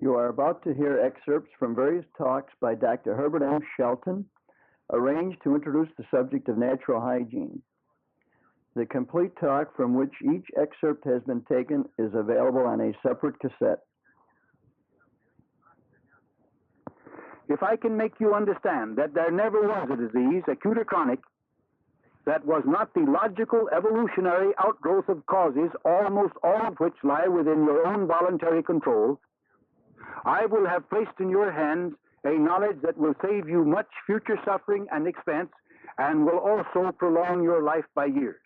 You are about to hear excerpts from various talks by Dr. Herbert M. Shelton, arranged to introduce the subject of natural hygiene. The complete talk from which each excerpt has been taken is available on a separate cassette. If I can make you understand that there never was a disease, acute or chronic, that was not the logical evolutionary outgrowth of causes, almost all of which lie within your own voluntary control, I will have placed in your hands a knowledge that will save you much future suffering and expense and will also prolong your life by years.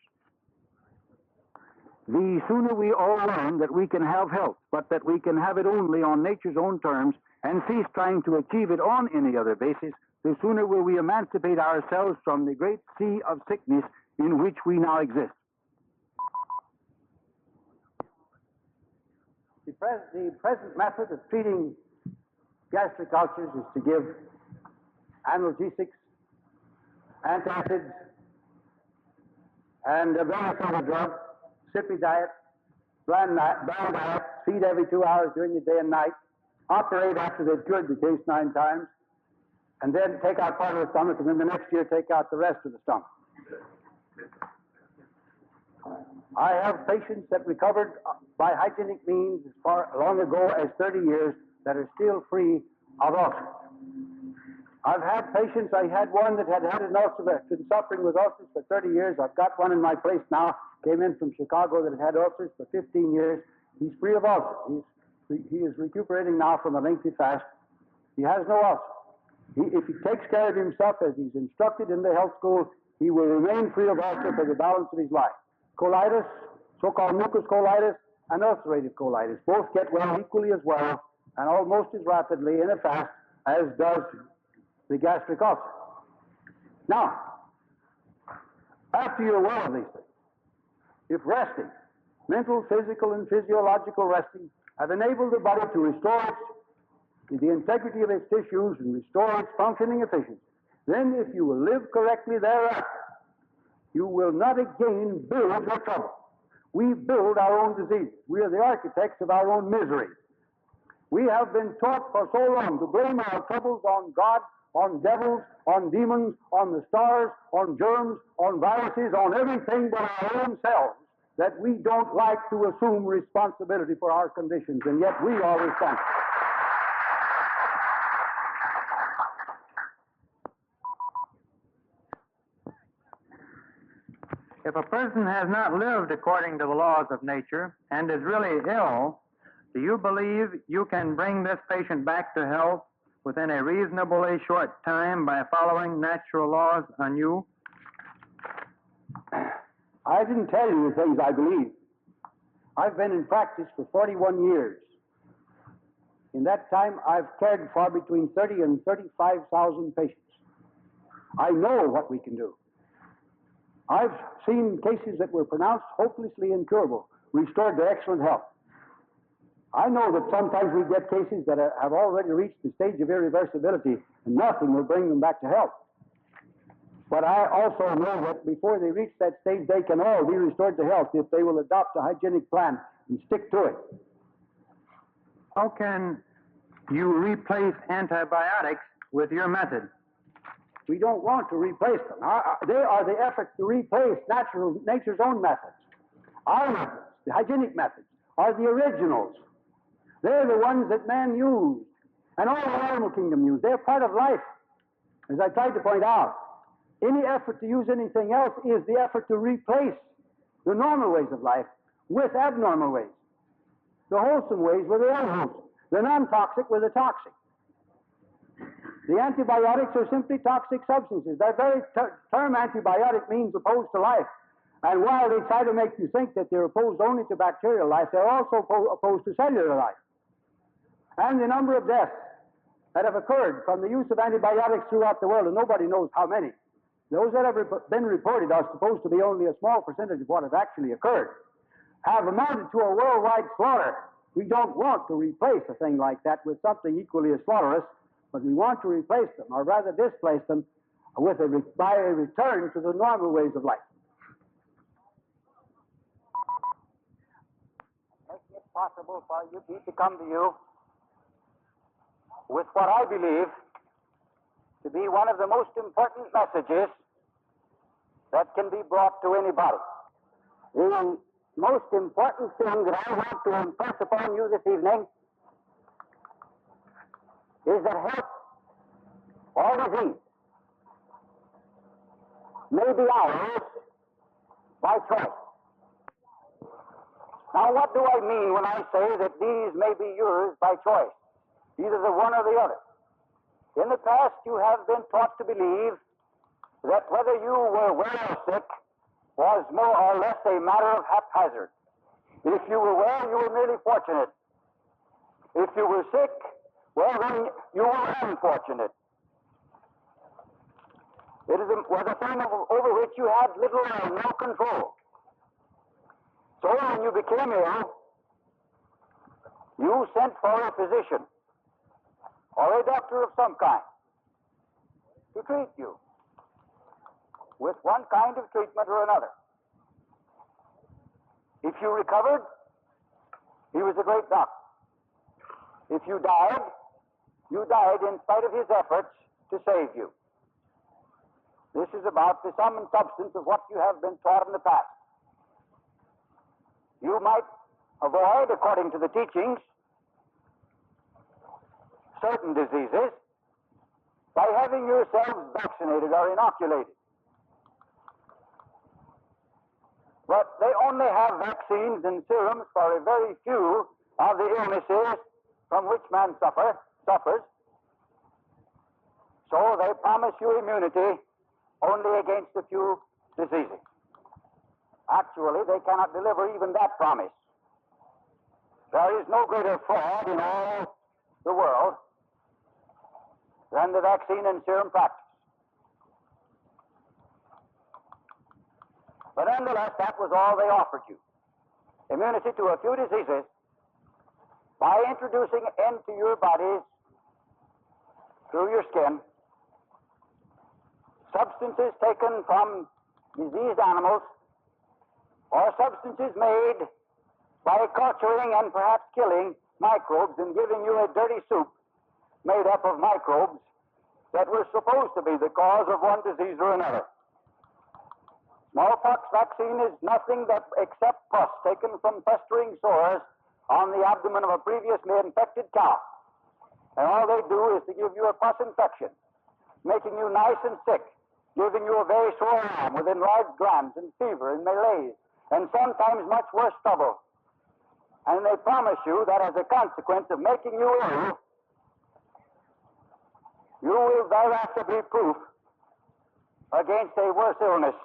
The sooner we all learn that we can have health, but that we can have it only on nature's own terms and cease trying to achieve it on any other basis, the sooner will we emancipate ourselves from the great sea of sickness in which we now exist. The present method of treating gastric ulcers is to give analgesics, antacids, and a various other drugs, sippy diet, bland diet, feed every 2 hours during the day and night, operate after they've cured the case 9 times, and then take out part of the stomach, and then the next year take out the rest of the stomach. I have patients that recovered by hygienic means as far long ago as 30 years that are still free of ulcers. I've had patients, I had one that had an ulcer, been suffering with ulcers for 30 years. I've got one in my place now, came in from Chicago that had ulcers for 15 years. He's free of ulcers. He is recuperating now from a lengthy fast. He has no ulcer. If he takes care of himself as he's instructed in the health school, he will remain free of ulcer for the balance of his life. Colitis, so-called mucus colitis, and ulcerative colitis both get well equally as well and almost as rapidly in a fast as does the gastric ulcer. Now, after you're well of these things, if resting, mental, physical, and physiological resting, have enabled the body to restore the integrity of its tissues and restore its functioning efficiency, then if you will live correctly thereafter, you will not again build your trouble. We build our own disease. We are the architects of our own misery. We have been taught for so long to blame our troubles on God, on devils, on demons, on the stars, on germs, on viruses, on everything but our own selves, that we don't like to assume responsibility for our conditions, and yet we are responsible. If a person has not lived according to the laws of nature and is really ill, do you believe you can bring this patient back to health within a reasonably short time by following natural laws on you? I didn't tell you the things I believe. I've been in practice for 41 years. In that time, I've cared for between 30 and 35,000 patients. I know what we can do. I've seen cases that were pronounced hopelessly incurable, restored to excellent health. I know that sometimes we get cases that have already reached the stage of irreversibility, and nothing will bring them back to health. But I also know that before they reach that stage, they can all be restored to health if they will adopt a hygienic plan and stick to it. How can you replace antibiotics with your method? We don't want to replace them. They are the effort to replace nature's own methods. Our methods, the hygienic methods, are the originals. They're the ones that man used, and all the animal kingdom used. They're part of life, as I tried to point out. Any effort to use anything else is the effort to replace the normal ways of life with abnormal ways. The wholesome ways with the unwholesome. The non-toxic with the toxic. The antibiotics are simply toxic substances. That very term antibiotic means opposed to life. And while they try to make you think that they're opposed only to bacterial life, they're also opposed to cellular life. And the number of deaths that have occurred from the use of antibiotics throughout the world, and nobody knows how many, those that have been reported are supposed to be only a small percentage of what has actually occurred, have amounted to a worldwide slaughter. We don't want to replace a thing like that with something equally as slaughterous, but we want to replace them, or rather displace them, by a return to the normal ways of life. Making it possible for you to come to you with what I believe to be one of the most important messages that can be brought to anybody. The most important thing that I want to impress upon you this evening is that health or disease may be ours by choice. Now, what do I mean when I say that these may be yours by choice, either the one or the other? In the past, you have been taught to believe that whether you were well or sick was more or less a matter of haphazard. If you were well, you were merely fortunate. If you were sick, well, then you were unfortunate. It was a thing over which you had little or no control. So when you became ill, you sent for a physician or a doctor of some kind to treat you with one kind of treatment or another. If you recovered, he was a great doctor. If you died in spite of his efforts to save you. This is about the sum and substance of what you have been taught in the past. You might avoid, according to the teachings, certain diseases by having yourselves vaccinated or inoculated. But they only have vaccines and serums for a very few of the illnesses from which man suffers. So they promise you immunity only against a few diseases. Actually, they cannot deliver even that promise. There is no greater fraud in all the world than the vaccine and serum practice. But nonetheless, that was all they offered you. Immunity to a few diseases by introducing into your bodies, through your skin, substances taken from diseased animals or substances made by culturing and perhaps killing microbes and giving you a dirty soup made up of microbes that were supposed to be the cause of one disease or another. Smallpox vaccine is nothing but except pus taken from festering sores on the abdomen of a previously infected cow. And all they do is to give you a pus infection, making you nice and sick, giving you a very sore arm with enlarged glands and fever and malaise, and sometimes much worse trouble. And they promise you that as a consequence of making you ill, you will thereafter be proof against a worse illness.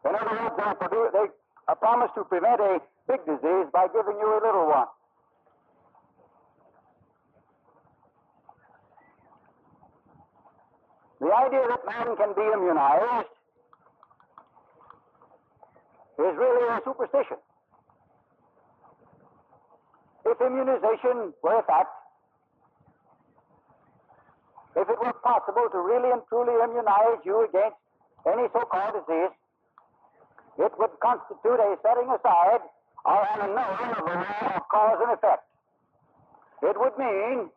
In other words, they promise to prevent a big disease by giving you a little one. The idea that man can be immunized is really a superstition. If immunization were a fact, if it were possible to really and truly immunize you against any so-called disease, it would constitute a setting aside or an annulling of the law of cause and effect. It would mean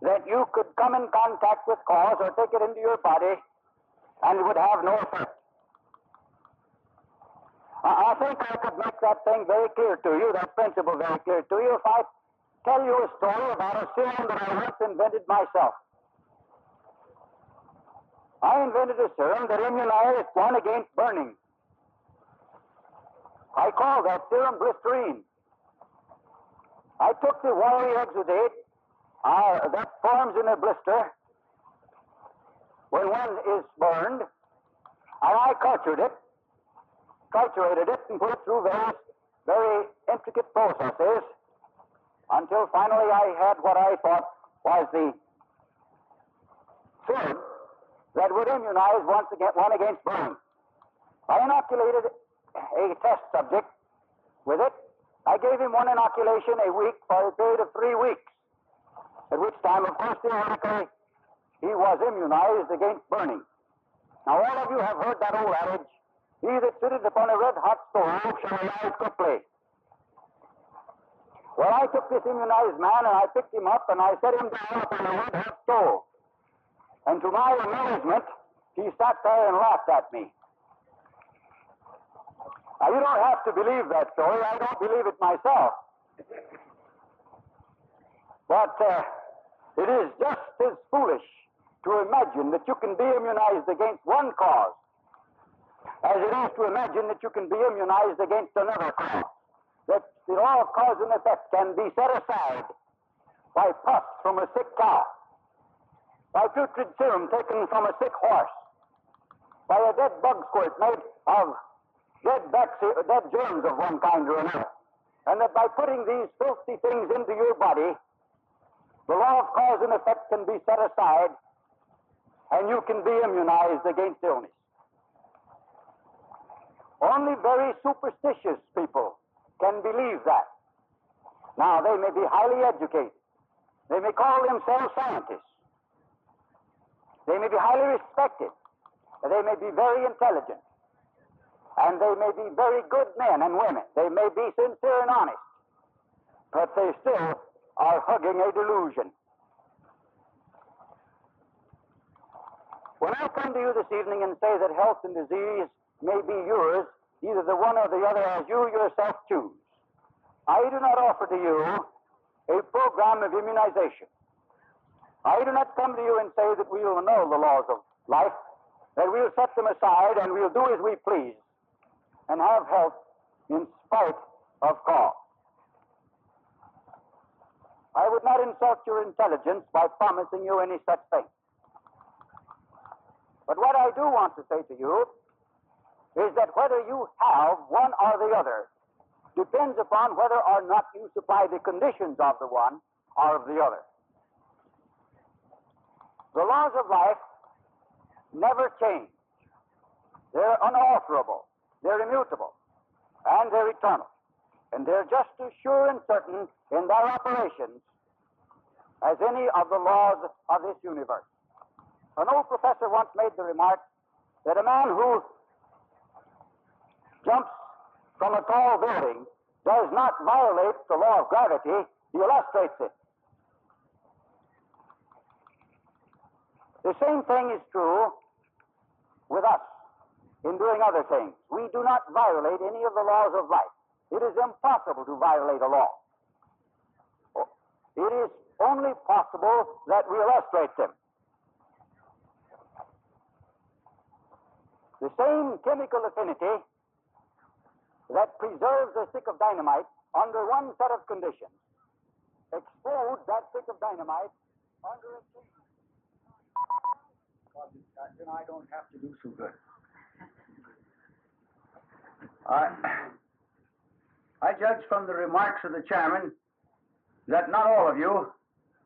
that you could come in contact with cause or take it into your body and it would have no effect. I think I could make that thing very clear to you, that principle very clear to you, if I tell you a story about a serum that I once invented myself. I invented a serum that immunized one against burning. I call that serum Blisterine. I took the watery exudate that forms in a blister when one is burned, and I triturated it, and put it through various very intricate processes until finally I had what I thought was the serum that would immunize one against burning. I inoculated a test subject with it. I gave him one inoculation a week for a period of 3 weeks, at which time, of course, theoretically, he was immunized against burning. Now, all of you have heard that old adage, he that sitteth upon a red-hot stove shall rise quickly. Well, I took this immunized man and I picked him up and I set him down upon a wood stove. And to my amazement, he sat there and laughed at me. Now, you don't have to believe that story. I don't believe it myself. But it is just as foolish to imagine that you can be immunized against one cause as it is to imagine that you can be immunized against another cause. That the law of cause and effect can be set aside by pus from a sick cow, by putrid serum taken from a sick horse, by a dead bug squirt made of dead germs of one kind or another. And that by putting these filthy things into your body, the law of cause and effect can be set aside and you can be immunized against illness. Only very superstitious people can believe that. Now, they may be highly educated. They may call themselves scientists. They may be highly respected. They may be very intelligent. And they may be very good men and women. They may be sincere and honest. But they still are hugging a delusion. When I come to you this evening and say that health and disease may be yours, either the one or the other as you yourself choose, I do not offer to you a program of immunization. I do not come to you and say that we will know the laws of life, that we'll set them aside and we'll do as we please and have health in spite of cause. I would not insult your intelligence by promising you any such thing. But what I do want to say to you is that whether you have one or the other depends upon whether or not you supply the conditions of the one or of the other. The laws of life never change. They're unalterable, they're immutable, and they're eternal. And they're just as sure and certain in their operations as any of the laws of this universe. An old professor once made the remark that a man who jumps from a tall building does not violate the law of gravity, he illustrates it. The same thing is true with us in doing other things. We do not violate any of the laws of life. It is impossible to violate a law. It is only possible that we illustrate them. The same chemical affinity that preserves a stick of dynamite under one set of conditions explodes that stick of dynamite under a change. Then I don't have to do so good. I judge from the remarks of the chairman that not all of you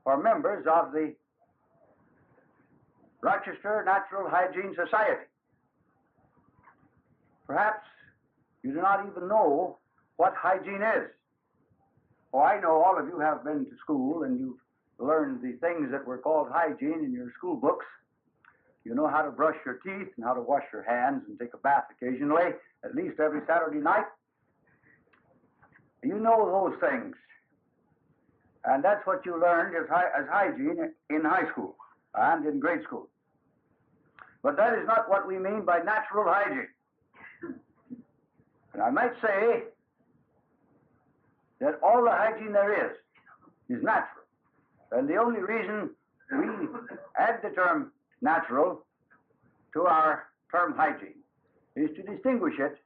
are members of the Rochester Natural Hygiene Society. Perhaps you do not even know what hygiene is. Oh, I know all of you have been to school and you've learned the things that were called hygiene in your school books. You know how to brush your teeth and how to wash your hands and take a bath occasionally, at least every Saturday night. You know those things. And that's what you learned as hygiene in high school and in grade school. But that is not what we mean by natural hygiene. And I might say that all the hygiene there is natural. And the only reason we add the term natural to our term hygiene is to distinguish it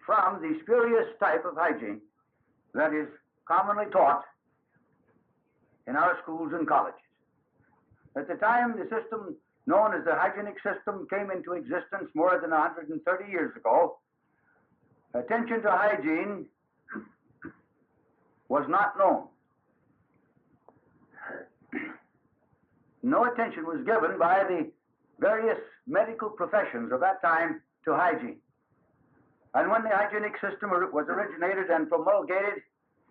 from the spurious type of hygiene that is commonly taught in our schools and colleges. At the time the system known as the hygienic system came into existence more than 130 years ago, attention to hygiene was not known. No attention was given by the various medical professions of that time to hygiene. And when the hygienic system was originated and promulgated,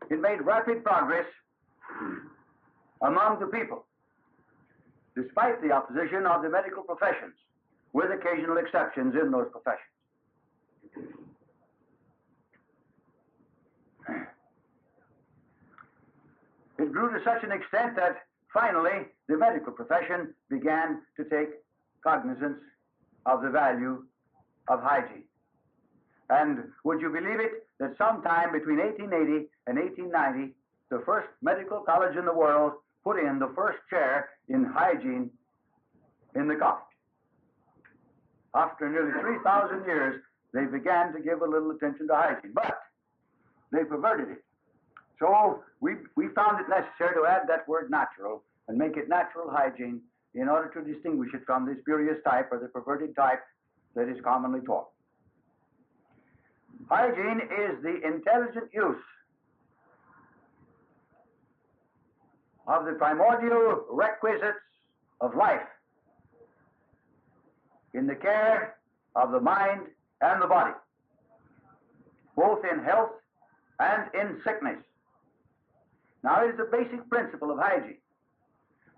it made rapid progress among the people, despite the opposition of the medical professions, with occasional exceptions in those professions. It grew to such an extent that finally the medical profession began to take cognizance of the value of hygiene. And would you believe it that sometime between 1880 and 1890, the first medical college in the world put in the first chair in hygiene in the college. After nearly 3,000 years, they began to give a little attention to hygiene, but they perverted it. So we found it necessary to add that word natural and make it natural hygiene in order to distinguish it from the spurious type or the perverted type that is commonly taught. Hygiene is the intelligent use of the primordial requisites of life in the care of the mind and the body, both in health and in sickness. Now, it is a basic principle of hygiene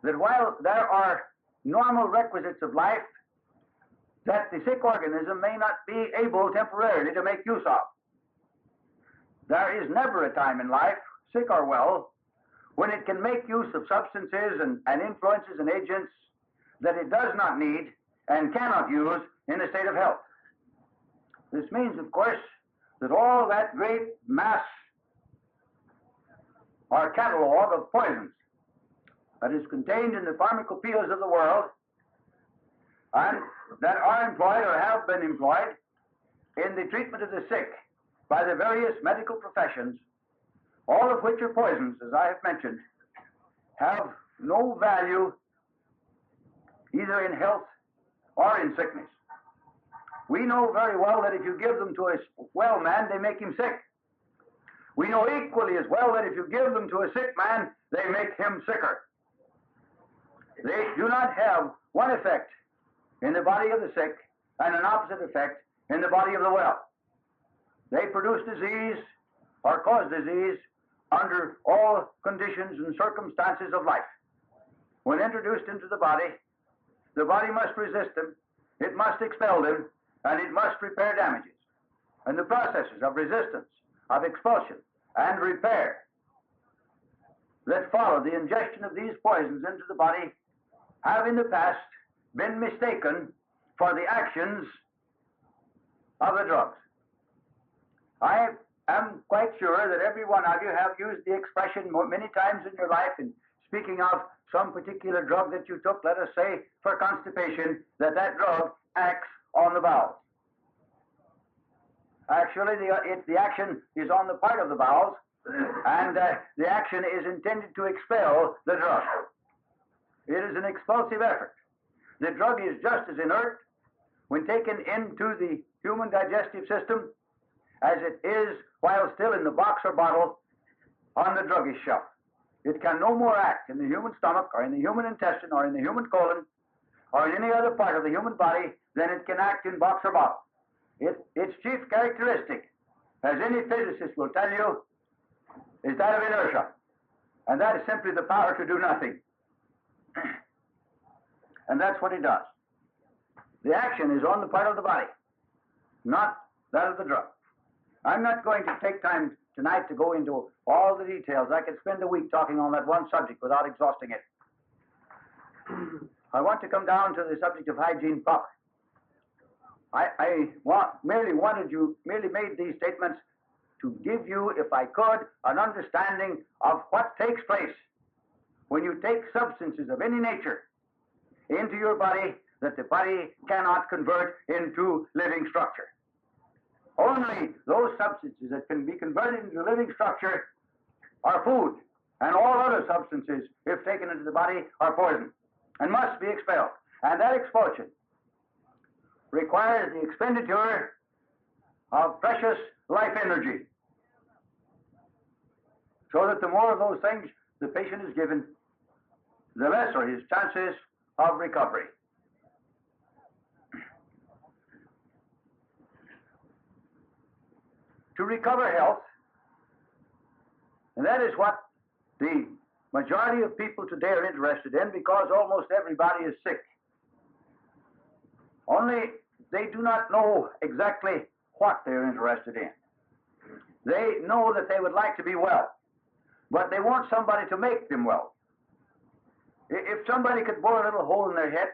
that while there are normal requisites of life that the sick organism may not be able temporarily to make use of, there is never a time in life, sick or well, when it can make use of substances and influences and agents that it does not need and cannot use in a state of health. This means, of course, that all that great mass or catalog of poisons that is contained in the pharmacopoeias of the world and that are employed or have been employed in the treatment of the sick by the various medical professions, all of which are poisons, as I have mentioned, have no value either in health or in sickness. We know very well that if you give them to a well man, they make him sick. We know equally as well that if you give them to a sick man, they make him sicker. They do not have one effect in the body of the sick and an opposite effect in the body of the well. They produce disease or cause disease under all conditions and circumstances of life. When introduced into the body must resist them, it must expel them, and it must repair damages. And the processes of resistance, of expulsion, and repair that follow the ingestion of these poisons into the body have in the past been mistaken for the actions of the drugs. I am quite sure that every one of you have used the expression many times in your life in speaking of some particular drug that you took, let us say, for constipation, that drug acts on the bowels. Actually, the action is on the part of the bowels, and the action is intended to expel the drug. It is an expulsive effort. The drug is just as inert when taken into the human digestive system as it is while still in the box or bottle on the druggist shelf. It can no more act in the human stomach or in the human intestine or in the human colon or in any other part of the human body than it can act in box or bottle. Its chief characteristic, as any physicist will tell you, is that of inertia. And that is simply the power to do nothing. And that's what it does. The action is on the part of the body, not that of the drug. I'm not going to take time tonight to go into all the details. I could spend a week talking on that one subject without exhausting it. I want to come down to the subject of hygiene proper. I merely made these statements to give you, if I could, an understanding of what takes place when you take substances of any nature into your body that the body cannot convert into living structure. Only those substances that can be converted into living structure are food, and all other substances, if taken into the body, are poison and must be expelled. And that expulsion requires the expenditure of precious life energy, so that the more of those things the patient is given, the less are his chances of recovery. To recover health, and that is what the majority of people today are interested in, because almost everybody is sick. Only they do not know exactly what they're interested in. They know that they would like to be well. but they want somebody to make them well. If somebody could bore a little hole in their head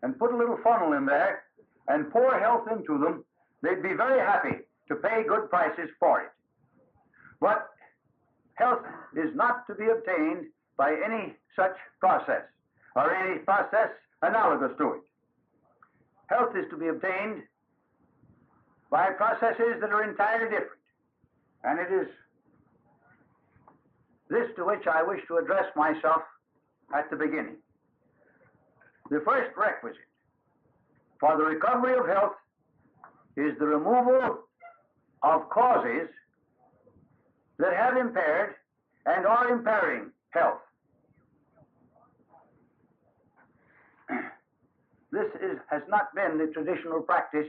and put a little funnel in there and pour health into them, they'd be very happy to pay good prices for it. But health is not to be obtained by any such process or any process analogous to it. Health is to be obtained by processes that are entirely different. And it is this to which I wish to address myself at the beginning. The first requisite for the recovery of health is the removal of causes that have impaired and are impairing health. This has not been the traditional practice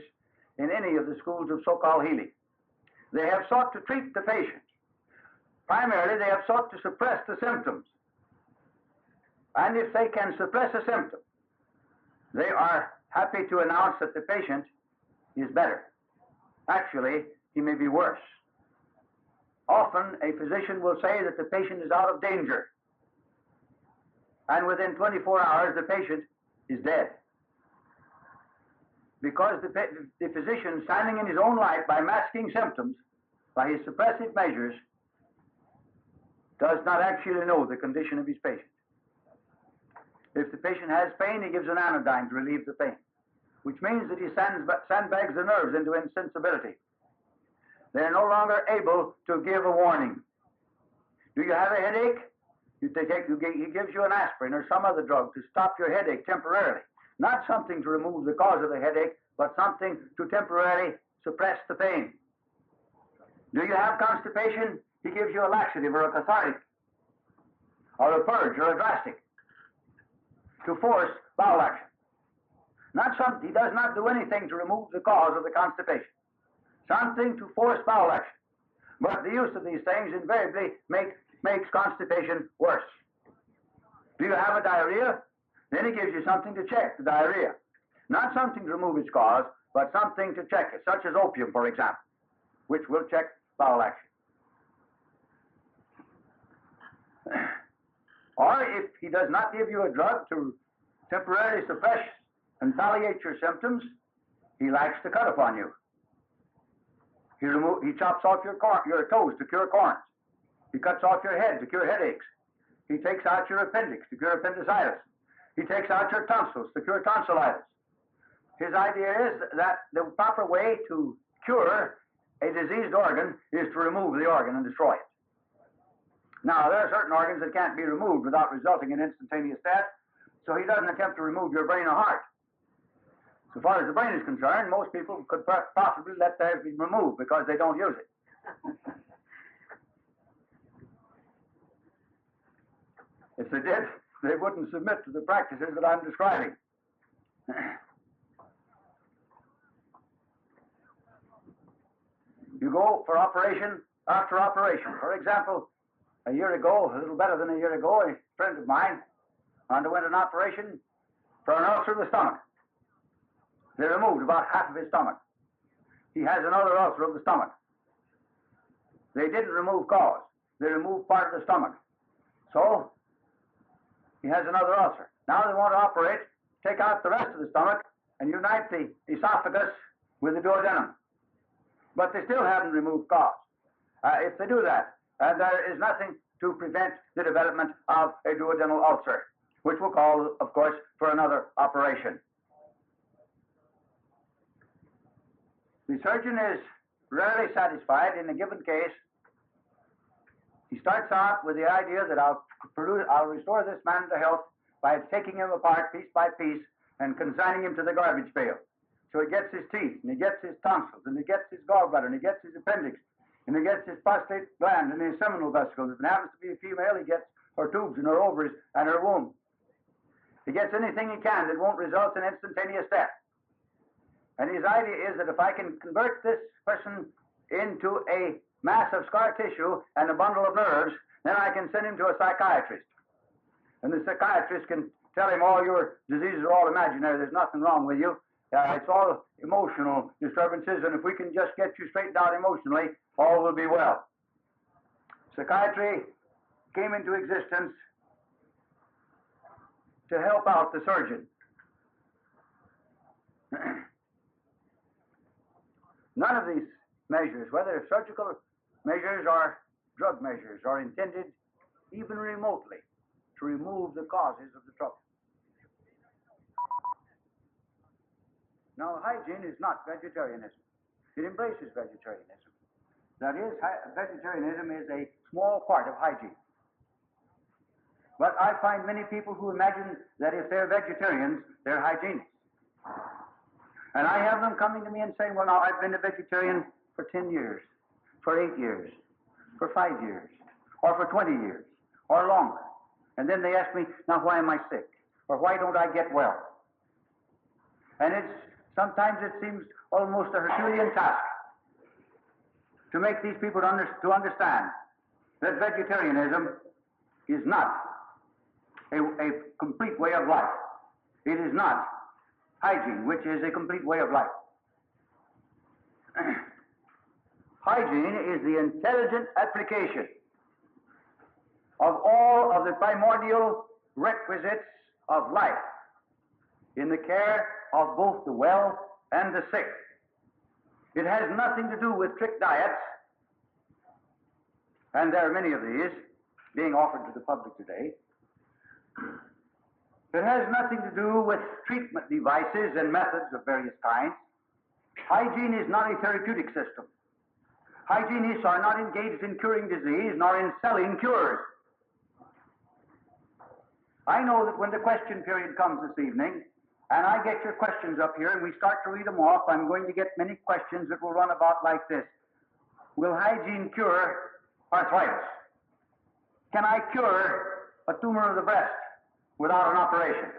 in any of the schools of so-called healing. They have sought to treat the patient. Primarily, they have sought to suppress the symptoms. And if they can suppress a symptom, they are happy to announce that the patient is better. Actually, he may be worse. Often, a physician will say that the patient is out of danger. And within 24 hours, the patient is dead. Because the physician, standing in his own light by masking symptoms, by his suppressive measures, does not actually know the condition of his patient. If the patient has pain, he gives an anodyne to relieve the pain, which means that he sandbags the nerves into insensibility. They are no longer able to give a warning. Do you have a headache? He gives you an aspirin or some other drug to stop your headache temporarily. Not something to remove the cause of the headache, but something to temporarily suppress the pain. Do you have constipation? He gives you a laxative or a cathartic, or a purge or a drastic, to force bowel action. He does not do anything to remove the cause of the constipation. Something to force bowel action. But the use of these things invariably makes constipation worse. Do you have a diarrhea? Then he gives you something to check the diarrhea. Not something to remove its cause, but something to check it, such as opium, for example, which will check bowel action. Or if he does not give you a drug to temporarily suppress and palliate your symptoms, he likes to cut upon you. He chops off your toes to cure corns. He cuts off your head to cure headaches. He takes out your appendix to cure appendicitis. He takes out your tonsils to cure tonsillitis. His idea is that the proper way to cure a diseased organ is to remove the organ and destroy it. Now, there are certain organs that can't be removed without resulting in instantaneous death, so he doesn't attempt to remove your brain or heart. So far as the brain is concerned, most people could possibly let theirs be removed because they don't use it. If they did, they wouldn't submit to the practices that I'm describing. You go for operation after operation. For example, a year ago, a little better than a year ago, a friend of mine underwent an operation for an ulcer of the stomach. They removed about half of his stomach. He has another ulcer of the stomach. They didn't remove cause. They removed part of the stomach. So, he has another ulcer. Now they want to operate, take out the rest of the stomach, and unite the esophagus with the duodenum. But they still haven't removed cause. If they do that, there is nothing to prevent the development of a duodenal ulcer, which will call, of course, for another operation. The surgeon is rarely satisfied in a given case. He starts out with the idea that I'll restore this man to health by taking him apart piece by piece and consigning him to the garbage pail. So he gets his teeth, and he gets his tonsils, and he gets his gallbladder, and he gets his appendix, and he gets his prostate gland and his seminal vesicles. If it happens to be a female, he gets her tubes and her ovaries and her womb. He gets anything he can that won't result in instantaneous death. And his idea is that if I can convert this person into a mass of scar tissue and a bundle of nerves, then I can send him to a psychiatrist. And the psychiatrist can tell him all your diseases are all imaginary, there's nothing wrong with you. It's all emotional disturbances, and if we can just get you straightened out emotionally, all will be well. Psychiatry came into existence to help out the surgeon. None of these measures, whether surgical measures or drug measures, are intended even remotely to remove the causes of the trouble. Now, hygiene is not vegetarianism. It embraces vegetarianism. That is, vegetarianism is a small part of hygiene. But I find many people who imagine that if they're vegetarians, they're hygienists. And I have them coming to me and saying, well, now, I've been a vegetarian for 10 years, for 8 years, for 5 years, or for 20 years, or longer. And then they ask me, now, why am I sick? Or why don't I get well? And sometimes it seems almost a Herculean task to make these people to understand that vegetarianism is not a complete way of life. It is not hygiene, which is a complete way of life. Hygiene is the intelligent application of all of the primordial requisites of life in the care of both the well and the sick. It has nothing to do with trick diets, and there are many of these being offered to the public today. It has nothing to do with treatment devices and methods of various kinds. Hygiene is not a therapeutic system. Hygienists are not engaged in curing disease, nor in selling cures. I know that when the question period comes this evening, and I get your questions up here, and we start to read them off, I'm going to get many questions that will run about like this. Will hygiene cure arthritis? Can I cure a tumor of the breast without an operation?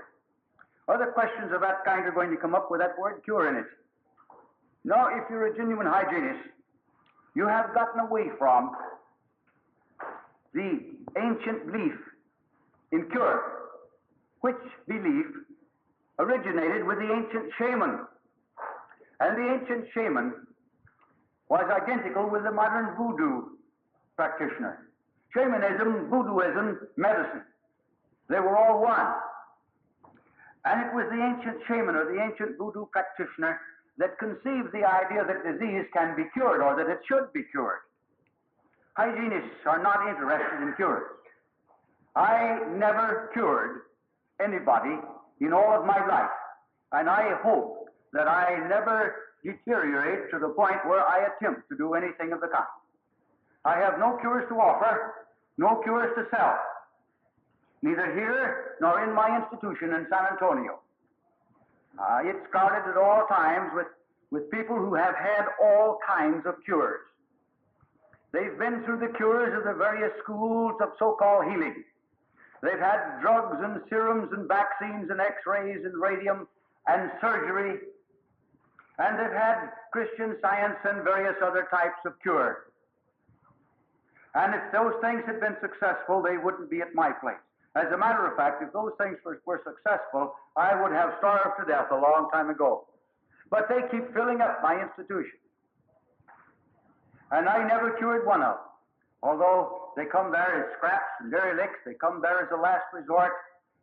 Other questions of that kind are going to come up with that word cure in it. Now, if you're a genuine hygienist, you have gotten away from the ancient belief in cure, which belief originated with the ancient shaman. And the ancient shaman was identical with the modern voodoo practitioner. Shamanism, voodooism, medicine, they were all one. And it was the ancient shaman or the ancient voodoo practitioner that conceived the idea that disease can be cured or that it should be cured. Hygienists are not interested in cures. I never cured anybody in all of my life, and I hope that I never deteriorate to the point where I attempt to do anything of the kind. I have no cures to offer, no cures to sell, neither here nor in my institution in San Antonio. It's crowded at all times with people who have had all kinds of cures. They've been through the cures of the various schools of so-called healing. They've had drugs and serums and vaccines and x-rays and radium and surgery. And they've had Christian Science and various other types of cure. And if those things had been successful, they wouldn't be at my place. As a matter of fact, if those things were successful, I would have starved to death a long time ago. But they keep filling up my institution. And I never cured one of them. Although they come there as scraps and derelicts, they come there as a last resort,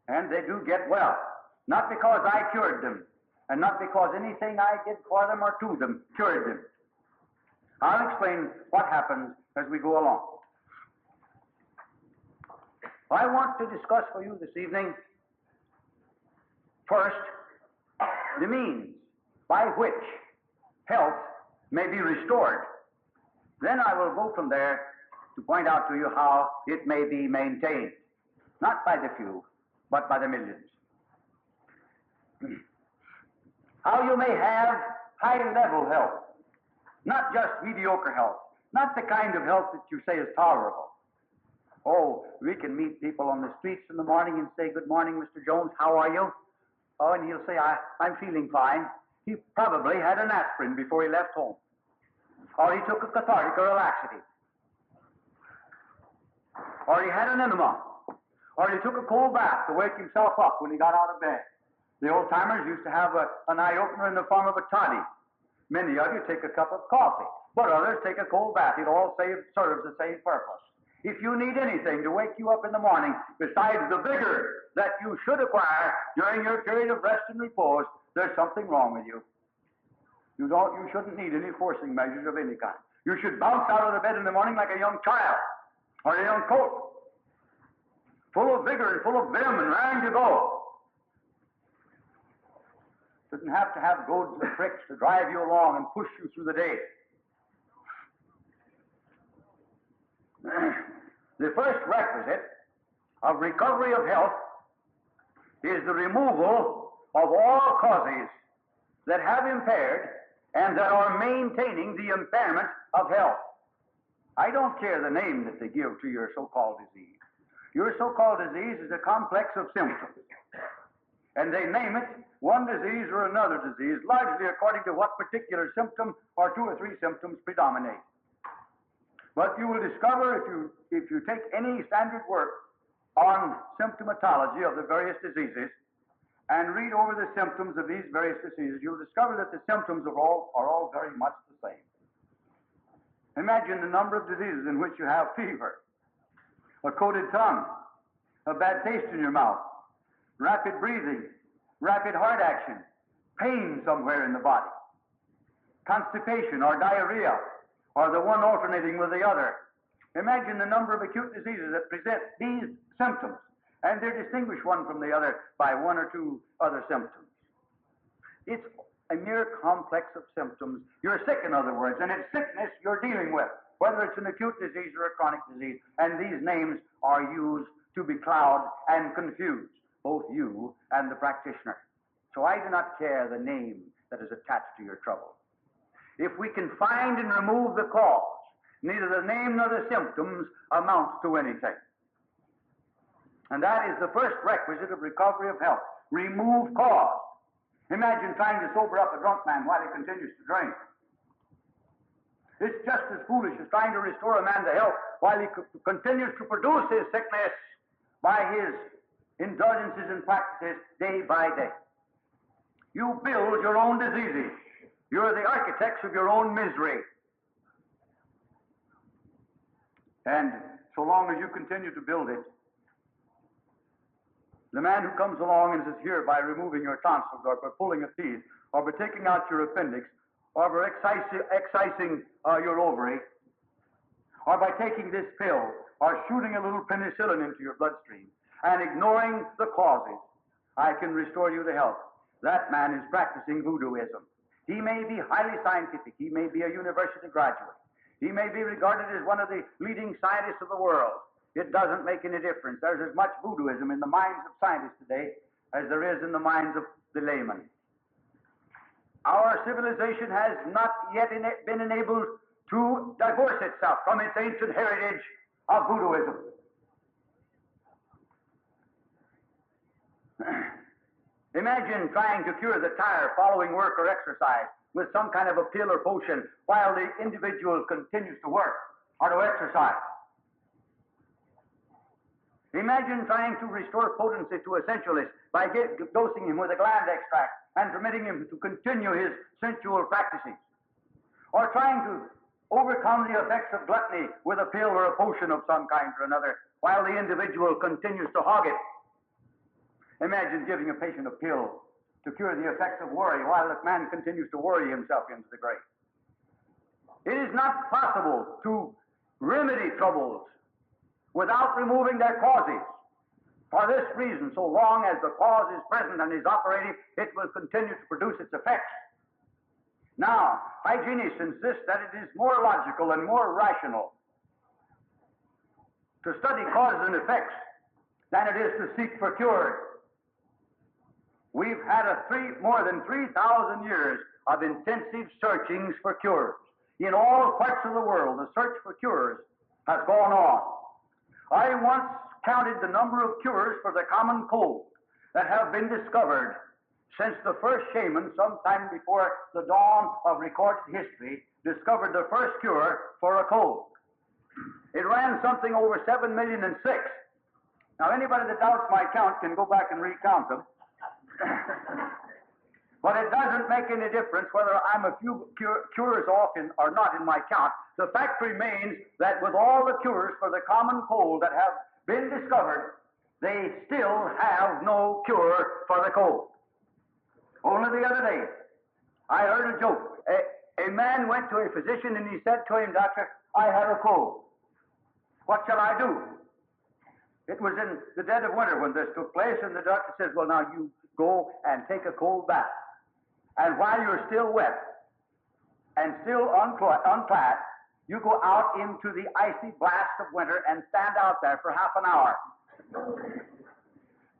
and they do get well. Not because I cured them, and not because anything I did for them or to them cured them. I'll explain what happens as we go along. I want to discuss for you this evening, first, the means by which health may be restored. Then I will go from there to point out to you how it may be maintained, not by the few, but by the millions. How you may have high-level health, not just mediocre health, not the kind of health that you say is tolerable. Oh, we can meet people on the streets in the morning and say, "Good morning, Mr. Jones, how are you?" Oh, and he'll say, I'm feeling fine. He probably had an aspirin before he left home. Or he took a cathartic or a laxative. Or he had an enema. Or he took a cold bath to wake himself up when he got out of bed. The old-timers used to have an eye-opener in the form of a toddy. Many of you take a cup of coffee, but others take a cold bath. It all serves the same purpose. If you need anything to wake you up in the morning besides the vigor that you should acquire during your period of rest and repose, there's something wrong with you. You shouldn't need any forcing measures of any kind. You should bounce out of the bed in the morning like a young child or a young colt, full of vigor and full of vim and raring to go. Shouldn't have to have goads and tricks to drive you along and push you through the day. The first requisite of recovery of health is the removal of all causes that have impaired and that are maintaining the impairment of health. I don't care the name that they give to your so-called disease. Your so-called disease is a complex of symptoms. And they name it one disease or another disease, largely according to what particular symptom or 2 or 3 symptoms predominate. But you will discover if you take any standard work on symptomatology of the various diseases and read over the symptoms of these various diseases, you'll discover that the symptoms are all very much the same. Imagine the number of diseases in which you have fever, a coated tongue, a bad taste in your mouth, rapid breathing, rapid heart action, pain somewhere in the body, constipation or diarrhea, or the one alternating with the other. Imagine the number of acute diseases that present these symptoms, and they're distinguished one from the other by 1 or 2 other symptoms. It's a mere complex of symptoms. You're sick, in other words, and it's sickness you're dealing with, whether it's an acute disease or a chronic disease, and these names are used to becloud and confuse both you and the practitioner. So I do not care the name that is attached to your trouble. If we can find and remove the cause, neither the name nor the symptoms amounts to anything. And that is the first requisite of recovery of health. Remove cause. Imagine trying to sober up a drunk man while he continues to drink. It's just as foolish as trying to restore a man to health while he continues to produce his sickness by his indulgences and practices day by day. You build your own diseases. You're the architects of your own misery. And so long as you continue to build it, the man who comes along and is here by removing your tonsils or by pulling a teeth or by taking out your appendix or by excising your ovary or by taking this pill or shooting a little penicillin into your bloodstream and ignoring the causes, I can restore you to health. That man is practicing voodooism. He may be highly scientific. He may be a university graduate. He may be regarded as one of the leading scientists of the world. It doesn't make any difference. There's as much voodooism in the minds of scientists today as there is in the minds of the layman. Our civilization has not yet been enabled to divorce itself from its ancient heritage of voodooism. Imagine trying to cure the tired following work or exercise with some kind of a pill or potion while the individual continues to work or to exercise. Imagine trying to restore potency to a sensualist by dosing him with a gland extract and permitting him to continue his sensual practices. Or trying to overcome the effects of gluttony with a pill or a potion of some kind or another while the individual continues to hog it. Imagine giving a patient a pill to cure the effects of worry while the man continues to worry himself into the grave. It is not possible to remedy troubles without removing their causes. For this reason, so long as the cause is present and is operating, it will continue to produce its effects. Now, hygienists insist that it is more logical and more rational to study causes and effects than it is to seek for cures. We've had more than 3,000 years of intensive searchings for cures. In all parts of the world, the search for cures has gone on. I once counted the number of cures for the common cold that have been discovered since the first shaman, sometime before the dawn of recorded history, discovered the first cure for a cold. It ran something over 7 million and 6. Now, anybody that doubts my count can go back and recount them. But it doesn't make any difference whether I'm a few cures off or not in my count. The fact remains that with all the cures for the common cold that have been discovered, they still have no cure for the cold. Only the other day, I heard a joke. A man went to a physician and he said to him, "Doctor, I have a cold. What shall I do?" It was in the dead of winter when this took place, and the doctor says, "Well, now you go and take a cold bath. And while you're still wet and still unclad, you go out into the icy blast of winter and stand out there for half an hour."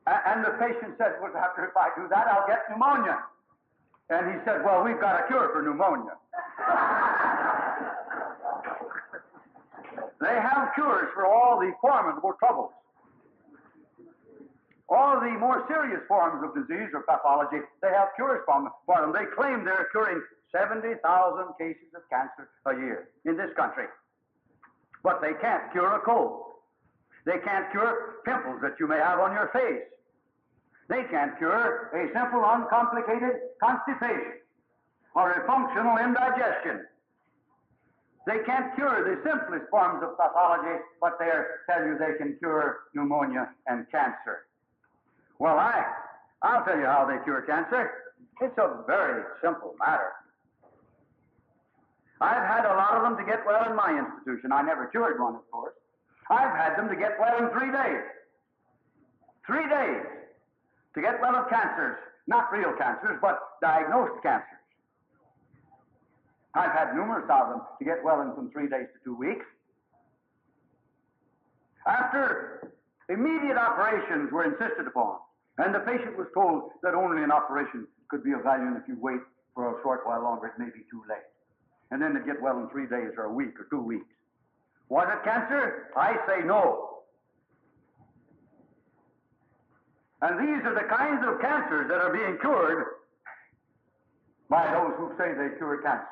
And the patient said, "Well, doctor, if I do that, I'll get pneumonia." And he said, "Well, we've got a cure for pneumonia." They have cures for all the formidable troubles. All the more serious forms of disease or pathology, they have cures for them. They claim they're curing 70,000 cases of cancer a year in this country. But they can't cure a cold. They can't cure pimples that you may have on your face. They can't cure a simple, uncomplicated constipation or a functional indigestion. They can't cure the simplest forms of pathology, but they tell you they can cure pneumonia and cancer. Well, I'll tell you how they cure cancer. It's a very simple matter. I've had a lot of them to get well in my institution. I never cured one, of course. I've had them to get well in 3 days. 3 days to get well of cancers. Not real cancers, but diagnosed cancers. I've had numerous of them to get well in from 3 days to 2 weeks. After immediate operations were insisted upon, and the patient was told that only an operation could be of value, and if you wait for a short while longer, it may be too late. And then they'd get well in 3 days or a week or 2 weeks. Was it cancer? I say no. And these are the kinds of cancers that are being cured by those who say they cure cancer,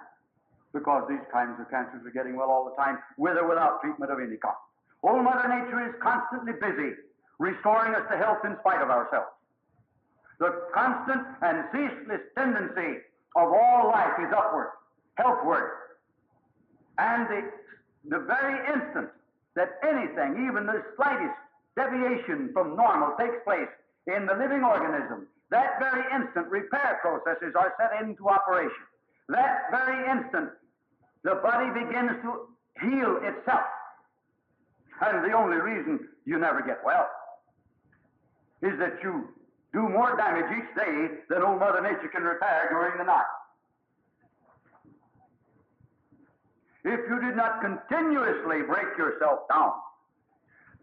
because these kinds of cancers are getting well all the time, with or without treatment of any kind. Old Mother Nature is constantly busy restoring us to health in spite of ourselves. The constant and ceaseless tendency of all life is upward, healthward. And the very instant that anything, even the slightest deviation from normal, takes place in the living organism, that very instant repair processes are set into operation. That very instant the body begins to heal itself. And the only reason you never get well is that you do more damage each day than old Mother Nature can repair during the night. If you did not continuously break yourself down,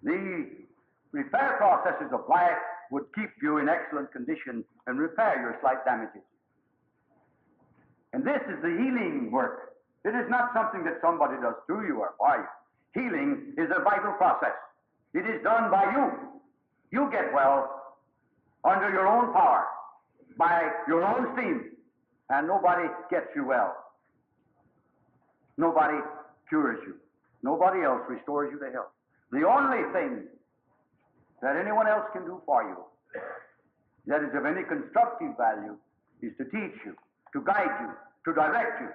the repair processes of life would keep you in excellent condition and repair your slight damages. And this is the healing work. It is not something that somebody does to you or for you. Healing is a vital process. It is done by you. You get well under your own power, by your own steam, and nobody gets you well. Nobody cures you. Nobody else restores you to health. The only thing that anyone else can do for you that is of any constructive value is to teach you, to guide you, to direct you.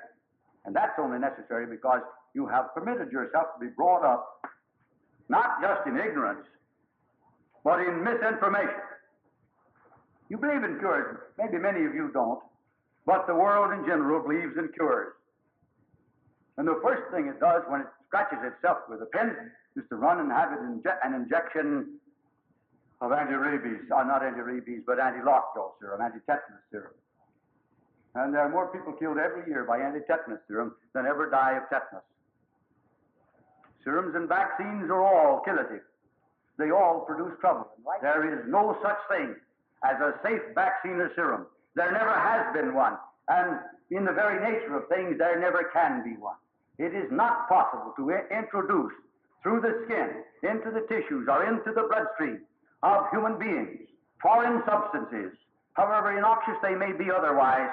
And that's only necessary because you have permitted yourself to be brought up not just in ignorance, but in misinformation. You believe in cures. Maybe many of you don't, but the world in general believes in cures. And the first thing it does when it scratches itself with a pin is to run and have it an injection of anti-rabies, not anti-rabies, but anti-lockjaw serum, anti-tetanus serum. And there are more people killed every year by anti-tetanus serum than ever die of tetanus. Serums and vaccines are all killative. They all produce trouble. There is no such thing as a safe vaccine or serum. There never has been one. And in the very nature of things, there never can be one. It is not possible to introduce through the skin, into the tissues, or into the bloodstream of human beings foreign substances, however innoxious they may be otherwise,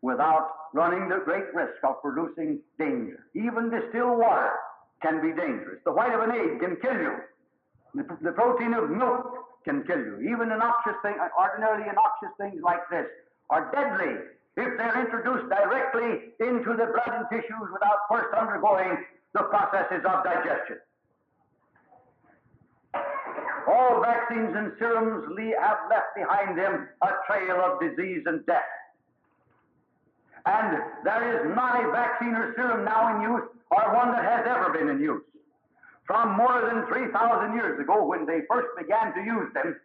without running the great risk of producing danger. Even distilled water can be dangerous. The white of an egg can kill you. The protein of milk can kill you. Even innoxious things, ordinarily innoxious things like this, are deadly if they're introduced directly into the blood and tissues without first undergoing the processes of digestion. All vaccines and serums have left behind them a trail of disease and death. And there is not a vaccine or serum now in use, or one that has ever been in use. From more than 3,000 years ago, when they first began to use them,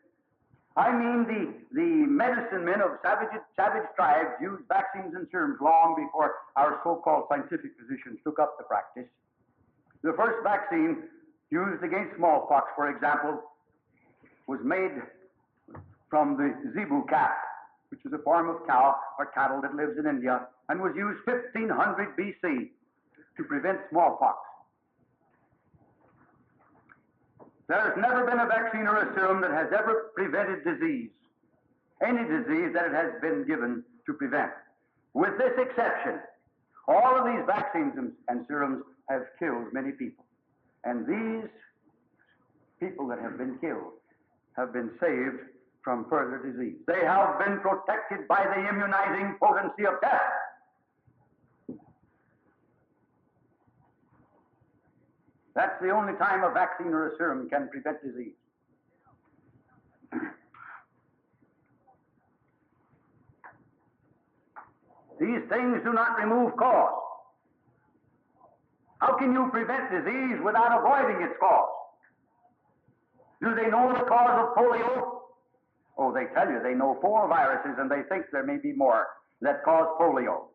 I mean the medicine men of savage tribes used vaccines and serums long before our so-called scientific physicians took up the practice. The first vaccine used against smallpox, for example, was made from the zebu cat, which is a form of cow or cattle that lives in India, and was used 1500 BC to prevent smallpox. There has never been a vaccine or a serum that has ever prevented disease, any disease that it has been given to prevent. With this exception, all of these vaccines and serums have killed many people. And these people that have been killed have been saved from further disease. They have been protected by the immunizing potency of death. That's the only time a vaccine or a serum can prevent disease. These things do not remove cause. How can you prevent disease without avoiding its cause? Do they know the cause of polio? Oh, they tell you they know 4 viruses, and they think there may be more that cause polio.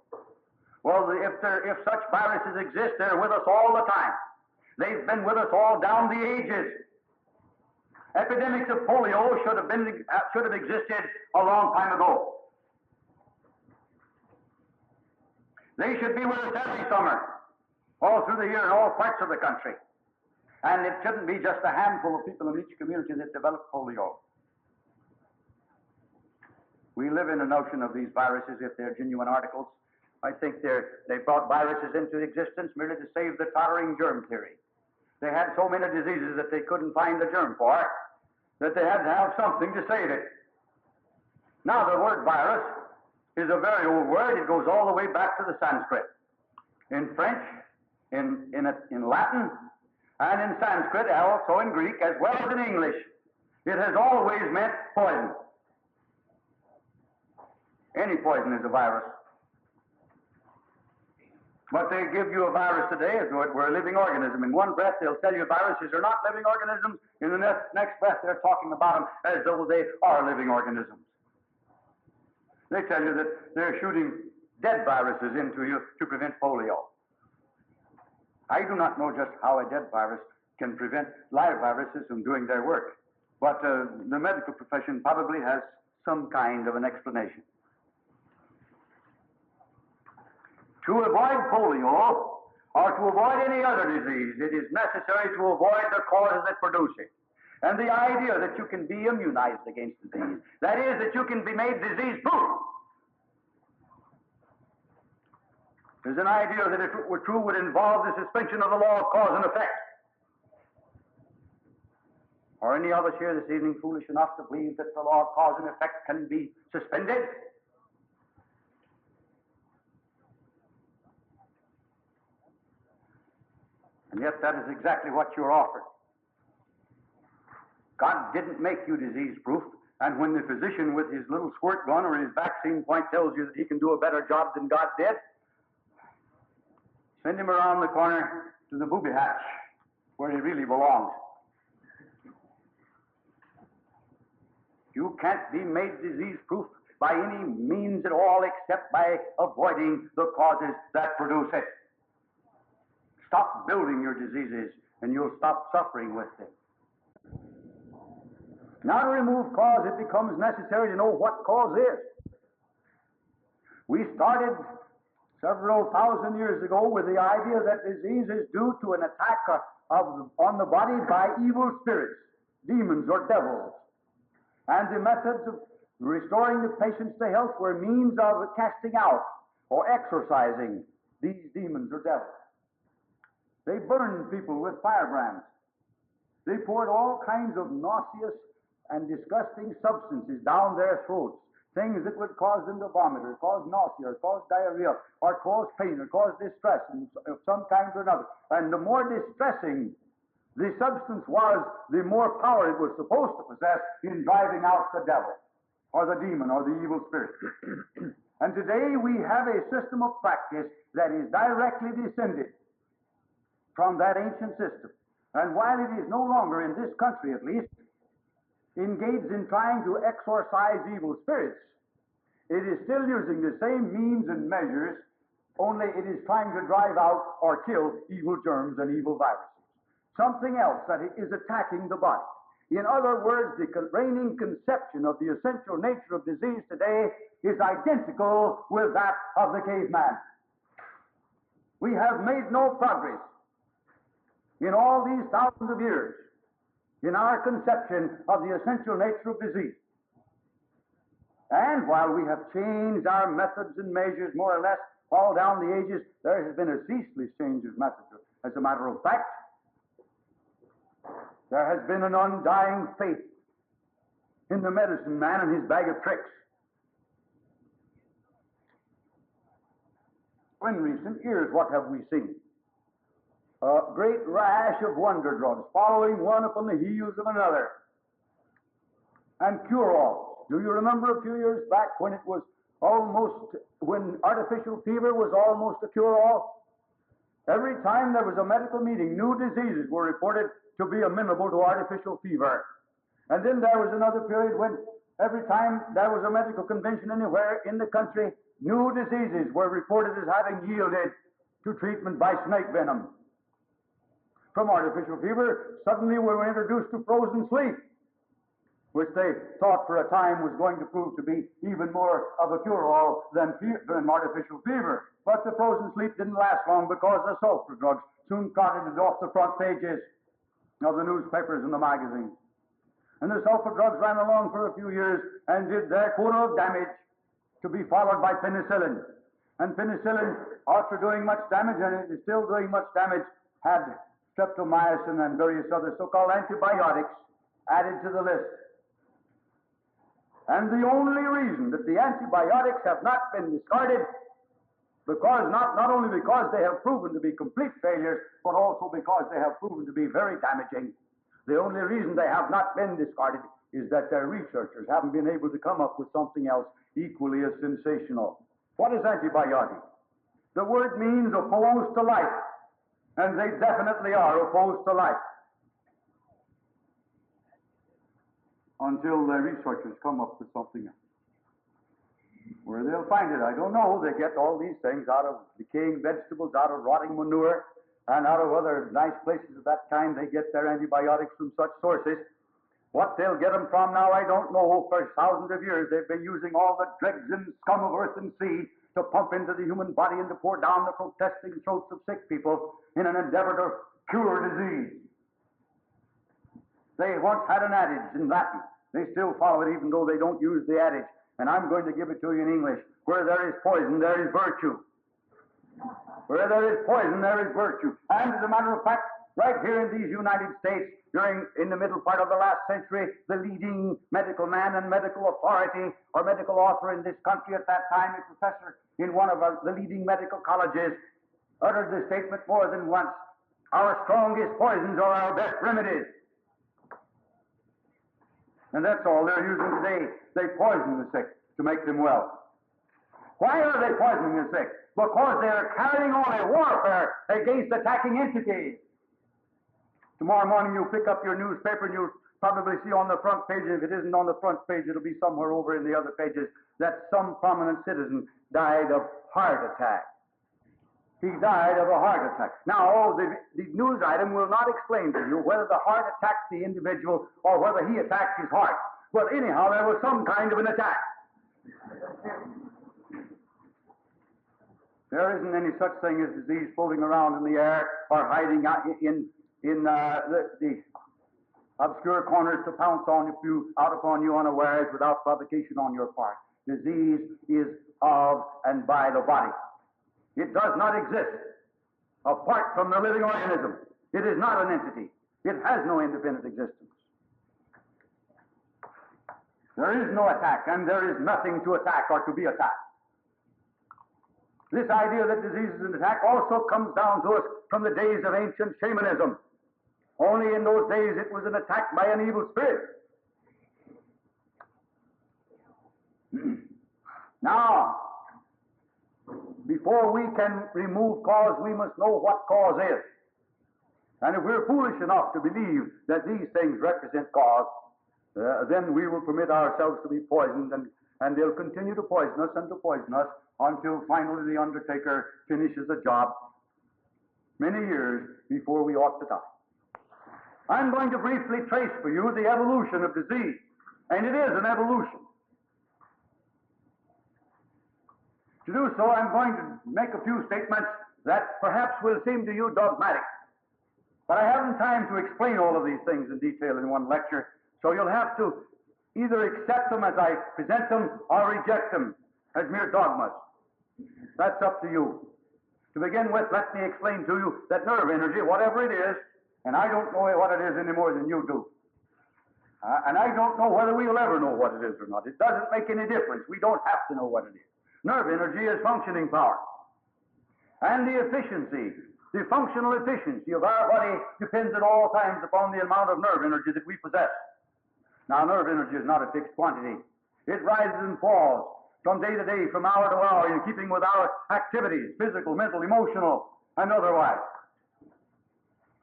Well, if such viruses exist, they're with us all the time. They've been with us all down the ages. Epidemics of polio should have existed a long time ago. They should be with us every summer, all through the year in all parts of the country. And it shouldn't be just a handful of people in each community that develop polio. We live in a notion of these viruses, if they're genuine articles. I think they brought viruses into existence merely to save the tottering germ theory. They had so many diseases that they couldn't find the germ for, that they had to have something to save it. Now, the word virus is a very old word. It goes all the way back to the Sanskrit. In French, in Latin, and in Sanskrit, also in Greek, as well as in English, it has always meant poison. Any poison is a virus. But they give you a virus today as though it were a living organism. In one breath, they'll tell you viruses are not living organisms. In the next breath, they're talking about them as though they are living organisms. They tell you that they're shooting dead viruses into you to prevent polio. I do not know just how a dead virus can prevent live viruses from doing their work. But the medical profession probably has some kind of an explanation. To avoid polio, or to avoid any other disease, it is necessary to avoid the causes that produce it. And the idea that you can be immunized against disease, that is, that you can be made disease-proof, is an idea that, if it were true, would involve the suspension of the law of cause and effect. Are any of us here this evening foolish enough to believe that the law of cause and effect can be suspended? And yet that is exactly what you're offered. God didn't make you disease-proof, and when the physician with his little squirt gun or his vaccine point tells you that he can do a better job than God did, send him around the corner to the booby hatch, where he really belongs. You can't be made disease-proof by any means at all except by avoiding the causes that produce it. Stop building your diseases, and you'll stop suffering with them. Now, to remove cause, it becomes necessary to know what cause is. We started several thousand years ago with the idea that disease is due to an attack on the body by evil spirits, demons or devils. And the methods of restoring the patients to health were means of casting out or exorcising these demons or devils. They burned people with firebrands. They poured all kinds of nauseous and disgusting substances down their throats things that would cause them to vomit, or cause nausea, or cause diarrhea, or cause pain, or cause distress of some kind or another. And the more distressing the substance was, the more power it was supposed to possess in driving out the devil, or the demon, or the evil spirit. And today we have a system of practice that is directly descended from that ancient system. And while it is no longer, in this country at least, engaged in trying to exorcise evil spirits, it is still using the same means and measures, only it is trying to drive out or kill evil germs and evil viruses. Something else that is attacking the body. In other words, the reigning conception of the essential nature of disease today is identical with that of the caveman. We have made no progress in all these thousands of years in our conception of the essential nature of disease. And while we have changed our methods and measures more or less all down the ages, there has been a ceaseless change of methods. As a matter of fact, there has been an undying faith in the medicine man and his bag of tricks. In recent years, what have we seen? A great rash of wonder drugs, following one upon the heels of another. And cure-alls. Do you remember a few years back when when artificial fever was almost a cure-all? Every time there was a medical meeting, new diseases were reported to be amenable to artificial fever. And then there was another period when every time there was a medical convention anywhere in the country, new diseases were reported as having yielded to treatment by snake venom. From artificial fever, suddenly we were introduced to frozen sleep, which they thought for a time was going to prove to be even more of a cure-all than artificial fever. But the frozen sleep didn't last long, because the sulfur drugs soon trotted it off the front pages of the newspapers and the magazines. And the sulfur drugs ran along for a few years and did their quota of damage, to be followed by penicillin. And penicillin, after doing much damage, and it is still doing much damage, had streptomycin and various other so-called antibiotics added to the list. And the only reason that the antibiotics have not been discarded, because not only because they have proven to be complete failures, but also because they have proven to be very damaging. The only reason they have not been discarded is that their researchers haven't been able to come up with something else equally as sensational. What is antibiotic? The word means opposed to life, and they definitely are opposed to life. Until the researchers come up with something else. Where they'll find it, I don't know. They get all these things out of decaying vegetables, out of rotting manure, and out of other nice places of that kind. They get their antibiotics from such sources. What they'll get them from now, I don't know. For thousands of years, they've been using all the dregs and scum of earth and sea to pump into the human body and to pour down the protesting throats of sick people in an endeavor to cure disease. They once had an adage in Latin. They still follow it, even though they don't use the adage. And I'm going to give it to you in English. Where there is poison, there is virtue. Where there is poison, there is virtue. And as a matter of fact, right here in these United States, in the middle part of the last century, the leading medical man and medical authority or medical author in this country at that time, a professor in one of the leading medical colleges, uttered the statement more than once: our strongest poisons are our best remedies. And that's all they're using today. They poison the sick to make them well. Why are they poisoning the sick? Because they're carrying on a warfare against attacking entities. Tomorrow morning you'll pick up your newspaper and you'll probably see on the front page, and if it isn't on the front page, it'll be somewhere over in the other pages, that some prominent citizen died of heart attack. He died of a heart attack. Now, the news item will not explain to you whether the heart attacked the individual or whether he attacked his heart. But anyhow, there was some kind of an attack. There isn't any such thing as disease floating around in the air or hiding in the obscure corners to pounce out upon you unawares without provocation on your part. Disease is of and by the body. It does not exist apart from the living organism. It is not an entity. It has no independent existence. There is no attack, and there is nothing to attack or to be attacked. This idea that disease is an attack also comes down to us from the days of ancient shamanism. Only in those days it was an attack by an evil spirit. Now, before we can remove cause, we must know what cause is. And if we're foolish enough to believe that these things represent cause, then we will permit ourselves to be poisoned, and they'll continue to poison us and to poison us until finally the undertaker finishes the job many years before we ought to die. I'm going to briefly trace for you the evolution of disease, and it is an evolution. To do so, I'm going to make a few statements that perhaps will seem to you dogmatic. But I haven't time to explain all of these things in detail in one lecture, so you'll have to either accept them as I present them or reject them as mere dogmas. That's up to you. To begin with, let me explain to you that nerve energy, whatever it is, and I don't know what it is any more than you do. And I don't know whether we'll ever know what it is or not. It doesn't make any difference. We don't have to know what it is. Nerve energy is functioning power. And the efficiency, the functional efficiency of our body depends at all times upon the amount of nerve energy that we possess. Now, nerve energy is not a fixed quantity. It rises and falls from day to day, from hour to hour, in keeping with our activities, physical, mental, emotional, and otherwise.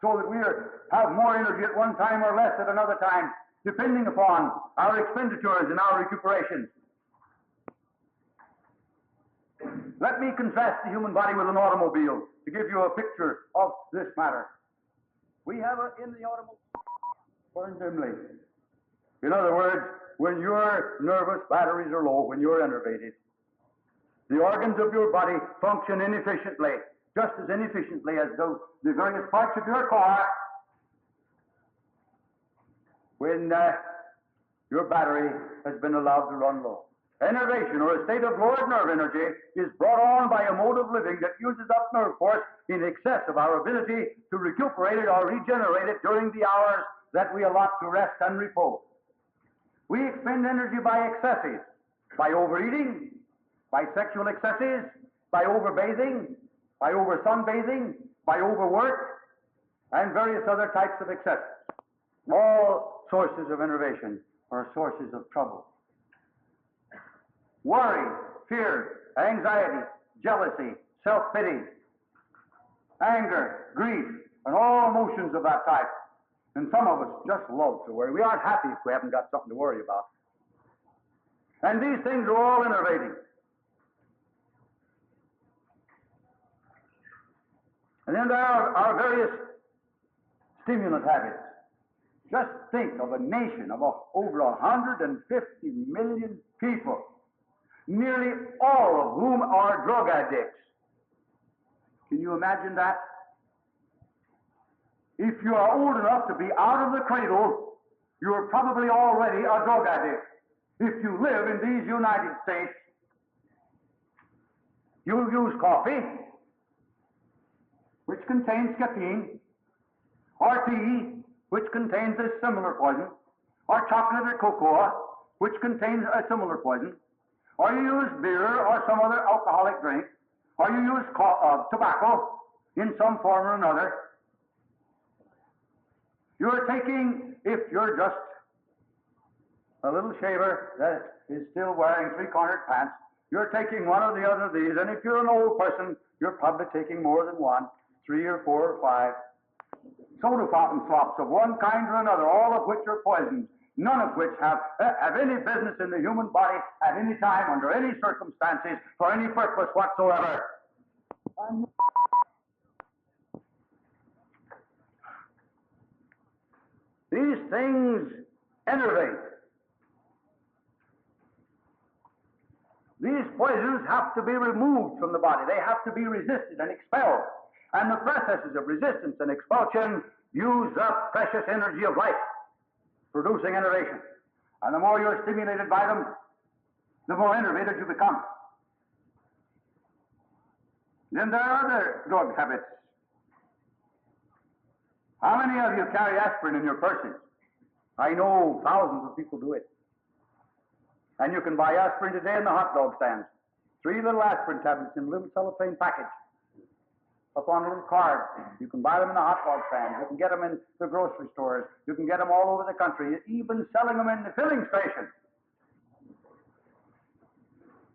So that we have more energy at one time or less at another time, depending upon our expenditures and our recuperations. Let me contrast the human body with an automobile to give you a picture of this matter. We have in the automobile burn dimly. In other words, when your nervous batteries are low, when you're enervated, the organs of your body function inefficiently, just as inefficiently as the various parts of your car when your battery has been allowed to run low. Enervation, or a state of lowered nerve energy, is brought on by a mode of living that uses up nerve force in excess of our ability to recuperate it or regenerate it during the hours that we allot to rest and repose. We expend energy by excesses, by overeating, by sexual excesses, by overbathing, by over-sunbathing, by overwork, and various other types of excesses. All sources of enervation are sources of trouble. Worry, fear, anxiety, jealousy, self-pity, anger, grief, and all emotions of that type. And some of us just love to worry. We aren't happy if we haven't got something to worry about. And these things are all enervating. And then there are our various stimulant habits. Just think of a nation of over 150 million people, nearly all of whom are drug addicts. Can you imagine that? If you are old enough to be out of the cradle, you're probably already a drug addict. If you live in these United States, you'll use coffee, which contains caffeine, or tea, which contains a similar poison, or chocolate or cocoa, which contains a similar poison, or you use beer or some other alcoholic drink, or you use tobacco in some form or another. You're taking, if you're just a little shaver that is still wearing three-cornered pants, you're taking one or the other of these, and if you're an old person, you're probably taking more than one, 3 or 4 or 5. Soda fountain slops of one kind or another, all of which are poisons, none of which have any business in the human body at any time, under any circumstances, for any purpose whatsoever. These things enervate. These poisons have to be removed from the body. They have to be resisted and expelled. And the processes of resistance and expulsion use up precious energy of life, producing enervation. And the more you're stimulated by them, the more enervated you become. Then there are other drug habits. How many of you carry aspirin in your purses? I know thousands of people do it. And you can buy aspirin today in the hot dog stands. 3 little aspirin tablets in a little cellophane package up on a little card. You can buy them in the hot dog stands. You can get them in the grocery stores. You can get them all over the country, even selling them in the filling station.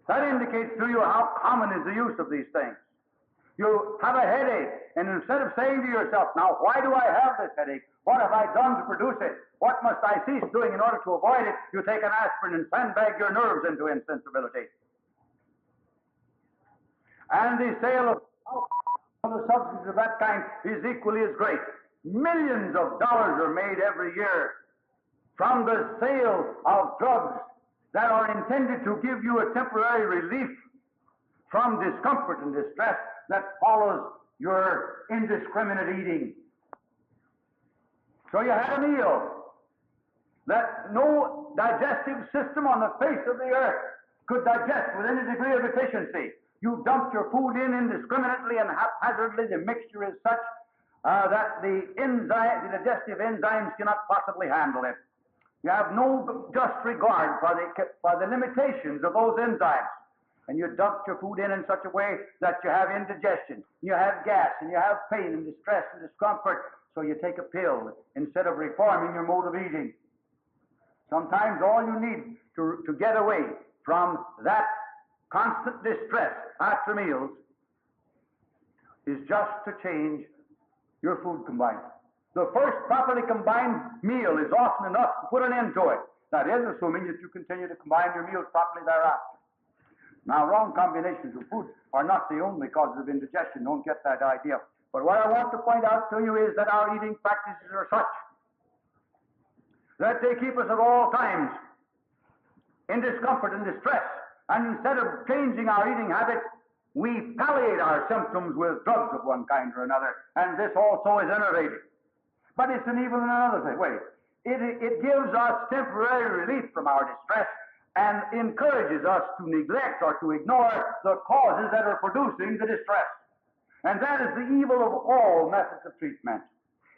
That indicates to you how common is the use of these things. You have a headache, and instead of saying to yourself, now, why do I have this headache? What have I done to produce it? What must I cease doing in order to avoid it? You take an aspirin and sandbag your nerves into insensibility. And the sale of a substance of that kind is equally as great. Millions of dollars are made every year from the sale of drugs that are intended to give you a temporary relief from discomfort and distress that follows your indiscriminate eating. So you had a meal that no digestive system on the face of the earth could digest with any degree of efficiency. You dumped your food in indiscriminately and haphazardly. The mixture is such that the digestive enzymes cannot possibly handle it. You have no just regard for the limitations of those enzymes. And you dump your food in such a way that you have indigestion, you have gas, and you have pain and distress and discomfort. So you take a pill instead of reforming your mode of eating. Sometimes all you need to get away from that constant distress after meals is just to change your food combined. The first properly combined meal is often enough to put an end to it. That is, assuming that you continue to combine your meals properly thereafter. Now, wrong combinations of food are not the only causes of indigestion. Don't get that idea. But what I want to point out to you is that our eating practices are such that they keep us at all times in discomfort and distress. And instead of changing our eating habits, we palliate our symptoms with drugs of one kind or another. And this also is enervating. But it's an evil in another way. It gives us temporary relief from our distress and encourages us to neglect or to ignore the causes that are producing the distress. And that is the evil of all methods of treatment.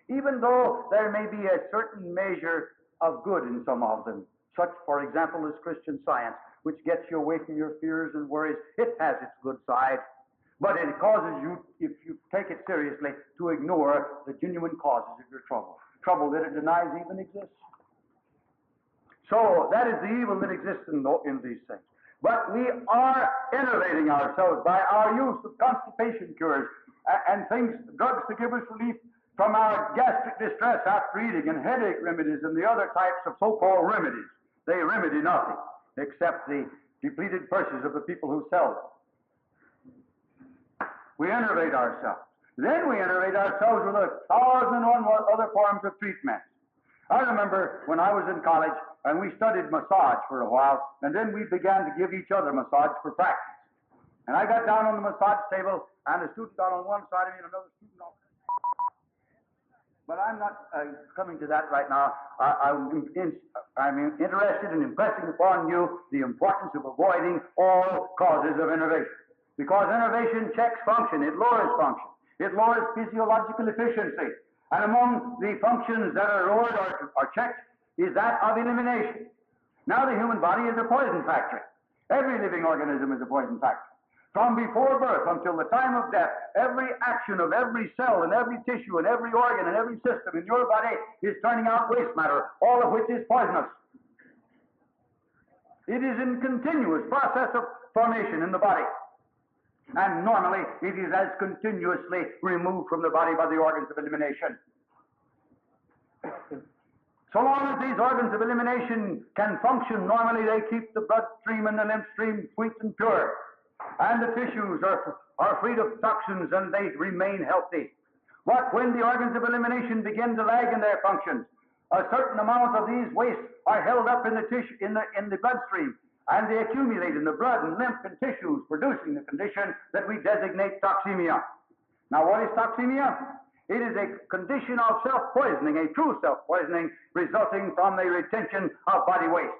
Even though there may be a certain measure of good in some of them, such, for example, as Christian Science, which gets you away from your fears and worries, it has its good side. But it causes you, if you take it seriously, to ignore the genuine causes of your trouble. Trouble that it denies even exists. So that is the evil that exists in these things. But we are innovating ourselves by our use of constipation cures and things, drugs to give us relief from our gastric distress after eating, and headache remedies and the other types of so-called remedies. They remedy nothing except the depleted purses of the people who sell them. We innovate ourselves. Then we innovate ourselves with 1,001 other forms of treatment. I remember when I was in college and we studied massage for a while, and then we began to give each other massage for practice. And I got down on the massage table, and a student got on one side of me and another student on the other. But I'm not coming to that right now. I'm interested in impressing upon you the importance of avoiding all causes of innovation. Because innovation checks function, it lowers function. It lowers physiological efficiency. And among the functions that are lowered or checked is that of elimination. Now the human body is a poison factory. Every living organism is a poison factory. From before birth until the time of death, every action of every cell and every tissue and every organ and every system in your body is turning out waste matter, all of which is poisonous. It is in continuous process of formation in the body. And normally, it is as continuously removed from the body by the organs of elimination. So long as these organs of elimination can function normally, they keep the bloodstream and the lymph stream sweet and pure. And the tissues are freed of toxins and they remain healthy. But when the organs of elimination begin to lag in their functions, a certain amount of these wastes are held up in the tissue, in the bloodstream, and they accumulate in the blood and lymph and tissues, producing the condition that we designate toxemia. Now, what is toxemia? It is a condition of self-poisoning, a true self-poisoning, resulting from the retention of body waste.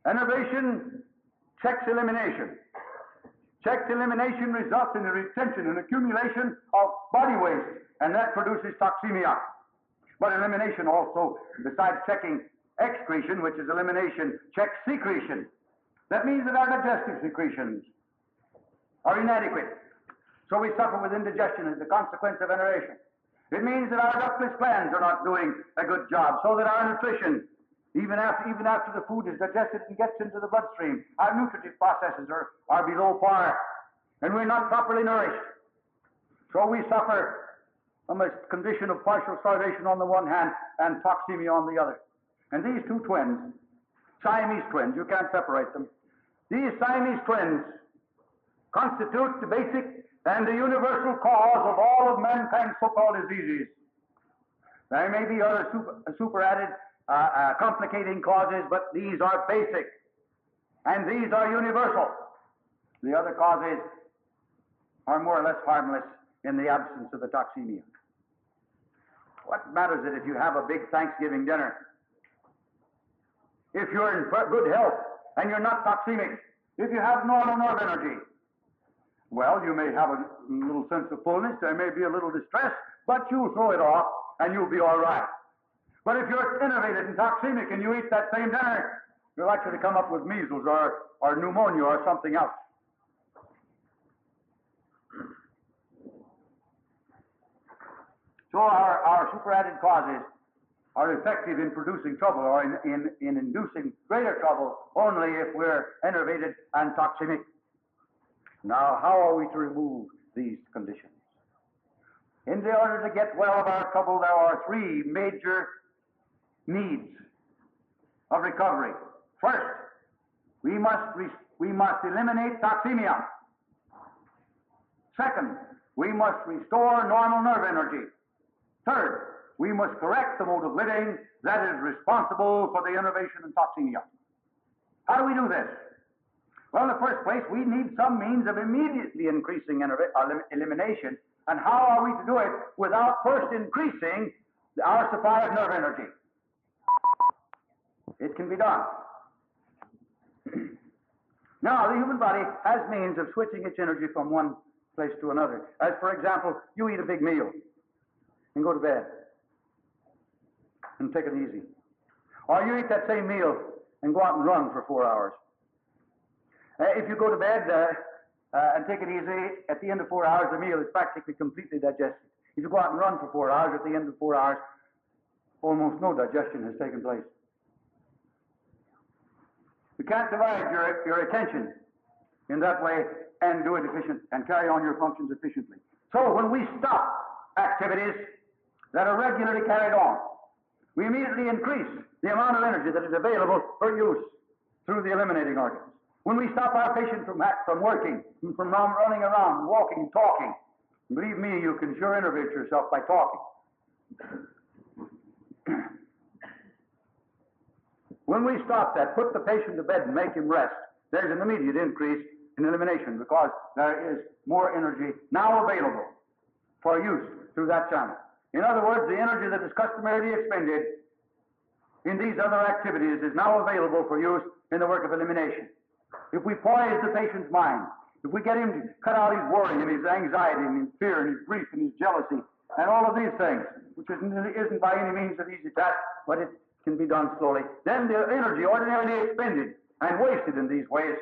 Innovation checks elimination. Checked elimination results in the retention and accumulation of body waste, and that produces toxemia. But elimination also, besides checking excretion, which is elimination, checks secretion. That means that our digestive secretions are inadequate. So we suffer with indigestion as a consequence of enervation. It means that our ductless glands are not doing a good job, so that our nutrition, even after the food is digested and gets into the bloodstream, our nutritive processes are below par, and we're not properly nourished. So we suffer from a condition of partial starvation on the one hand and toxemia on the other. And these two twins, Siamese twins, you can't separate them. These Siamese twins constitute the basic and the universal cause of all of mankind's so-called diseases. There may be other superadded complicating causes, but these are basic, and these are universal. The other causes are more or less harmless in the absence of the toxemia. What matters it if you have a big Thanksgiving dinner? If you're in good health and you're not toxemic, if you have normal nerve energy, well, you may have a little sense of fullness, there may be a little distress, but you'll throw it off and you'll be all right. But if you're innervated and toxemic and you eat that same dinner, you'll actually come up with measles or pneumonia or something else. So our superadded causes are effective in producing trouble or in inducing greater trouble only if we're enervated and toxemic. Now, how are we to remove these conditions? In order to get well of our trouble, there are three major needs of recovery. First, we must eliminate toxemia. Second, we must restore normal nerve energy. Third, we must correct the mode of living that is responsible for the enervation and toxemia. How do we do this? Well, in the first place, we need some means of immediately increasing elimination. And how are we to do it without first increasing our supply of nerve energy? It can be done. Now, the human body has means of switching its energy from one place to another. As, for example, you eat a big meal and go to bed and take it easy. Or you eat that same meal and go out and run for 4 hours. If you go to bed and take it easy, at the end of 4 hours, the meal is practically completely digested. If you go out and run for 4 hours, at the end of 4 hours, almost no digestion has taken place. You can't divide your attention in that way and do it efficient and carry on your functions efficiently. So when we stop activities that are regularly carried on, we immediately increase the amount of energy that is available for use through the eliminating organs. When we stop our patient from working, from running around, walking, talking, believe me, you can sure innervate yourself by talking. When we stop that, put the patient to bed and make him rest, there's an immediate increase in elimination because there is more energy now available for use through that channel. In other words, the energy that is customarily expended in these other activities is now available for use in the work of elimination. If we poise the patient's mind, if we get him to cut out his worry and his anxiety and his fear and his grief and his jealousy and all of these things, which isn't by any means an easy task, but it can be done slowly, then the energy ordinarily expended and wasted in these ways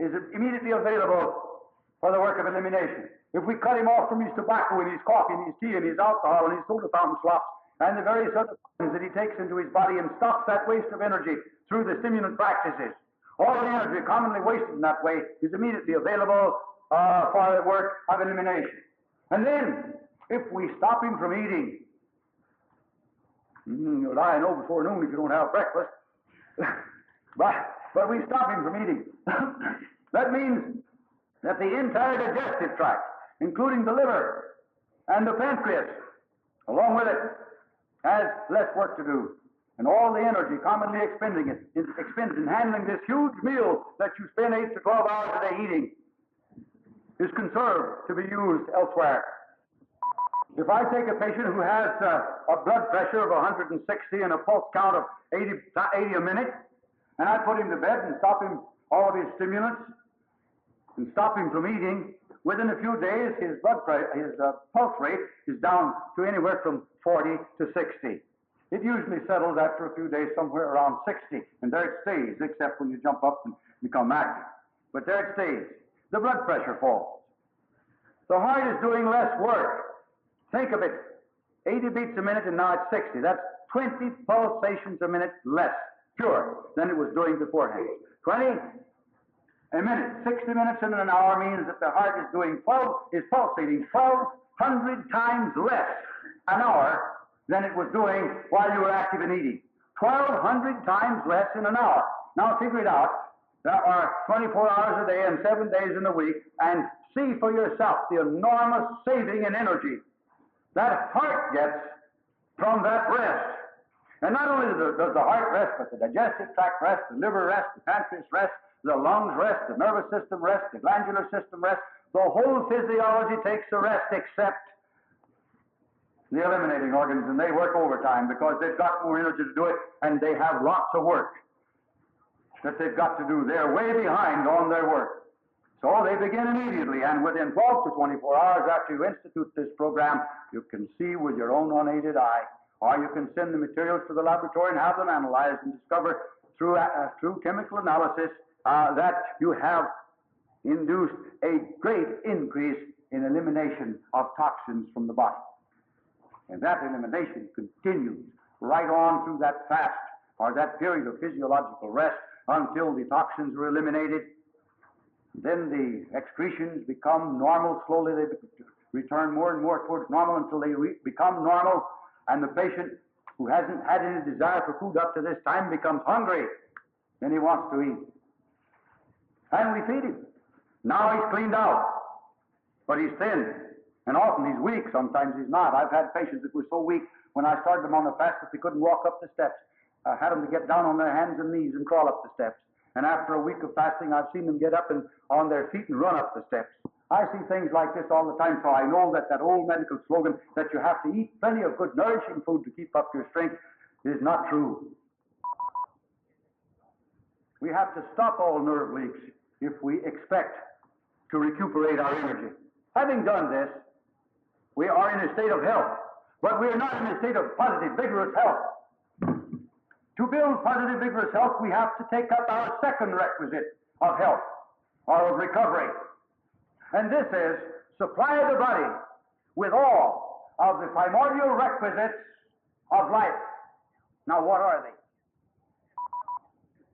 is immediately available for the work of elimination. If we cut him off from his tobacco and his coffee and his tea and his alcohol and his soda fountain slops and the various other things that he takes into his body and stops that waste of energy through the stimulant practices, all the energy commonly wasted in that way is immediately available for the work of elimination. And then, if we stop him from eating, you'll die no before noon if you don't have breakfast, but we stop him from eating. That means that the entire digestive tract, including the liver and the pancreas, along with it, has less work to do. And all the energy commonly expended in handling this huge meal that you spend 8 to 12 hours a day eating is conserved to be used elsewhere. If I take a patient who has a blood pressure of 160 and a pulse count of 80 a minute, and I put him to bed and stop him all of his stimulants and stop him from eating, within a few days his pulse rate is down to anywhere from 40 to 60. It usually settles after a few days somewhere around 60, and there it stays, except when you jump up and become active. But there it stays. The blood pressure falls. The heart is doing less work. Think of it. 80 beats a minute, and now it's 60. That's 20 pulsations a minute less, pure, than it was doing beforehand. 20 a minute. 60 minutes in an hour means that the heart is pulsating 1,200 times less an hour than it was doing while you were active and eating. 1,200 times less in an hour. Now figure it out. There are 24 hours a day and 7 days in the week, and see for yourself the enormous saving in energy that heart gets from that rest. And not only does the heart rest, but the digestive tract rest, the liver rest, the pancreas rest, the lungs rest, the nervous system rest, the glandular system rest. The whole physiology takes a rest except the eliminating organs, and they work overtime because they've got more energy to do it, and they have lots of work that they've got to do. They're way behind on their work. So they begin immediately, and within 12 to 24 hours after you institute this program, you can see with your own unaided eye, or you can send the materials to the laboratory and have them analyzed and discover through chemical analysis that you have induced a great increase in elimination of toxins from the body. And that elimination continues right on through that fast or that period of physiological rest until the toxins are eliminated. Then the excretions become normal. Slowly they return more and more towards normal until they become normal, and the patient who hasn't had any desire for food up to this time becomes hungry. Then he wants to eat. And we feed him. Now he's cleaned out, but he's thin. And often he's weak, sometimes he's not. I've had patients that were so weak when I started them on the fast that they couldn't walk up the steps. I had them to get down on their hands and knees and crawl up the steps. And after a week of fasting, I've seen them get up and on their feet and run up the steps. I see things like this all the time, so I know that that old medical slogan that you have to eat plenty of good nourishing food to keep up your strength is not true. We have to stop all nerve leaks if we expect to recuperate our energy. Having done this, we are in a state of health, but we are not in a state of positive, vigorous health. To build positive, vigorous health, we have to take up our second requisite of health, or of recovery. And this is supply the body with all of the primordial requisites of life. Now, what are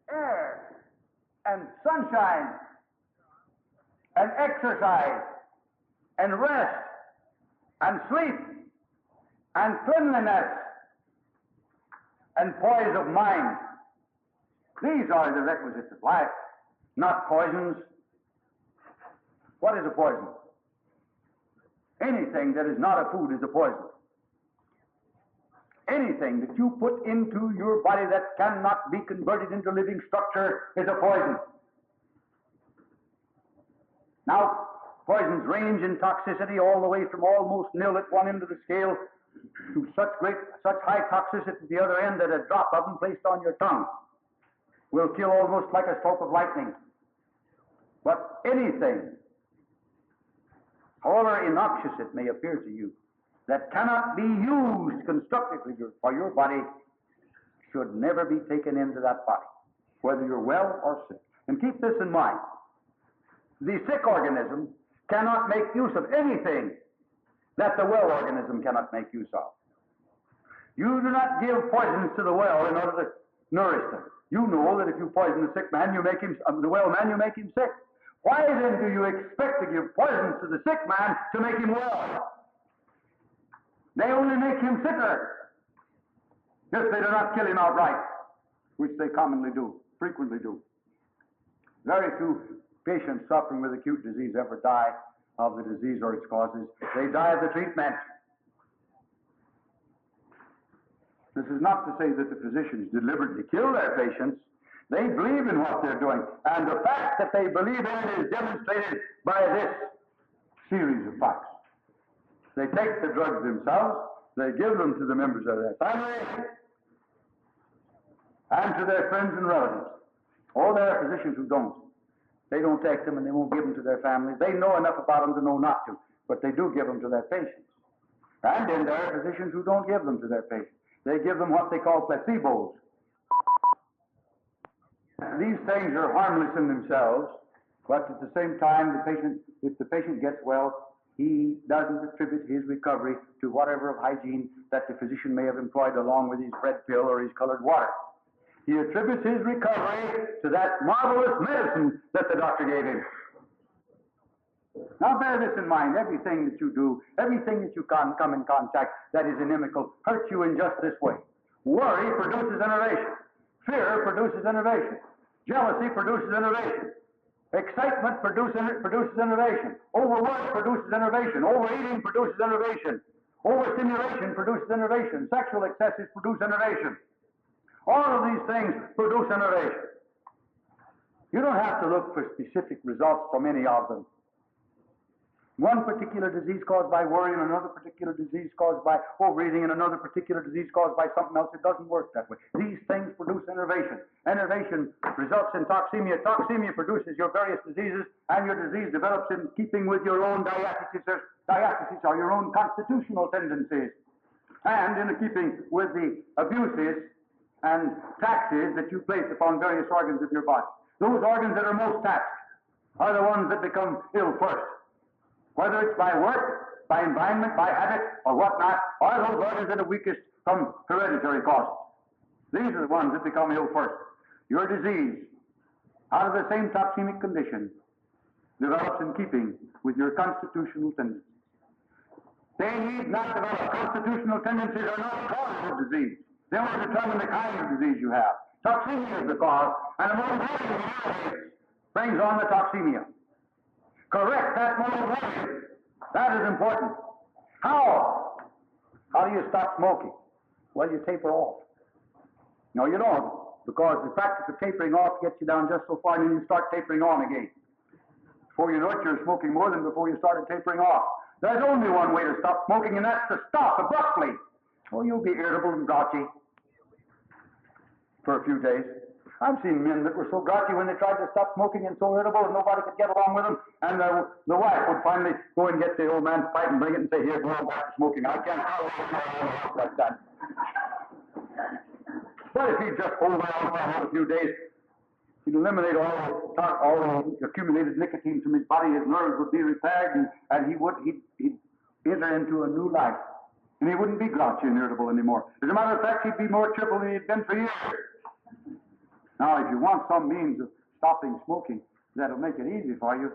they? Air, and sunshine, and exercise, and rest, and sleep, and cleanliness, and poise of mind. These are the requisites of life, not poisons. What is a poison? Anything that is not a food is a poison. Anything that you put into your body that cannot be converted into living structure is a poison. Now, poisons range in toxicity all the way from almost nil at one end of the scale to such high toxicity at the other end that a drop of them placed on your tongue will kill almost like a stroke of lightning. But anything, however innoxious it may appear to you, that cannot be used constructively for your body should never be taken into that body, whether you're well or sick. And keep this in mind. The sick organism cannot make use of anything that the well organism cannot make use of. You do not give poisons to the well in order to nourish them. You know that if you poison the sick man, you make him, the well man, you make him sick. Why then do you expect to give poisons to the sick man to make him well? They only make him sicker if they do not kill him outright, which they commonly do, frequently do. Very few patients suffering with acute disease ever die of the disease or its causes. They die of the treatment. This is not to say that the physicians deliberately kill their patients. They believe in what they're doing. And the fact that they believe in it is demonstrated by this series of facts. They take the drugs themselves, they give them to the members of their family, and to their friends and relatives. Oh, there are physicians who don't. They don't take them and they won't give them to their families. They know enough about them to know not to, but they do give them to their patients. And then there are physicians who don't give them to their patients. They give them what they call placebos. These things are harmless in themselves, but at the same time, if the patient gets well, he doesn't attribute his recovery to whatever of hygiene that the physician may have employed along with his bread pill or his colored water. He attributes his recovery to that marvelous medicine that the doctor gave him. Now bear this in mind. Everything that you do, everything that you come in contact that is inimical hurts you in just this way. Worry produces enervation. Fear produces enervation. Jealousy produces enervation. Excitement produces enervation. Overwork produces enervation. Overeating produces enervation. Overstimulation produces enervation. Sexual excesses produce enervation. All of these things produce enervation. You don't have to look for specific results from any of them. One particular disease caused by worry and another particular disease caused by overeating and another particular disease caused by something else. It doesn't work that way. These things produce enervation. Enervation results in toxemia. Toxemia produces your various diseases, and your disease develops in keeping with your own diathesis or your own constitutional tendencies, and in keeping with the abuses and taxes that you place upon various organs of your body. Those organs that are most taxed are the ones that become ill first. Whether it's by work, by environment, by habit, or whatnot, are those organs that are weakest from hereditary causes. These are the ones that become ill first. Your disease, out of the same toxemic condition, develops in keeping with your constitutional tendencies. They need not develop. Constitutional tendencies are not causes of disease. They only determine the kind of disease you have. Toxemia is the cause, and the motivation brings on the toxemia. Correct that motivation. That is important. How? How do you stop smoking? Well, you taper off. No, you don't, because the practice of tapering off gets you down just so far, and then you start tapering on again. Before you know it, you're smoking more than before you started tapering off. There's only one way to stop smoking, and that's to stop abruptly. Oh, you'll be irritable and grouchy for a few days. I've seen men that were so grouchy when they tried to stop smoking and so irritable and nobody could get along with them, and the wife would finally go and get the old man's pipe and bring it and say, "Here, go on back to smoking. I can't tolerate like that." But if he'd just hold on for a few days, he'd eliminate all the accumulated nicotine from his body. His nerves would be repaired, and he'd enter into a new life. And he wouldn't be grouchy and irritable anymore. As a matter of fact, he'd be more cheerful than he'd been for years. Now, if you want some means of stopping smoking that'll make it easy for you,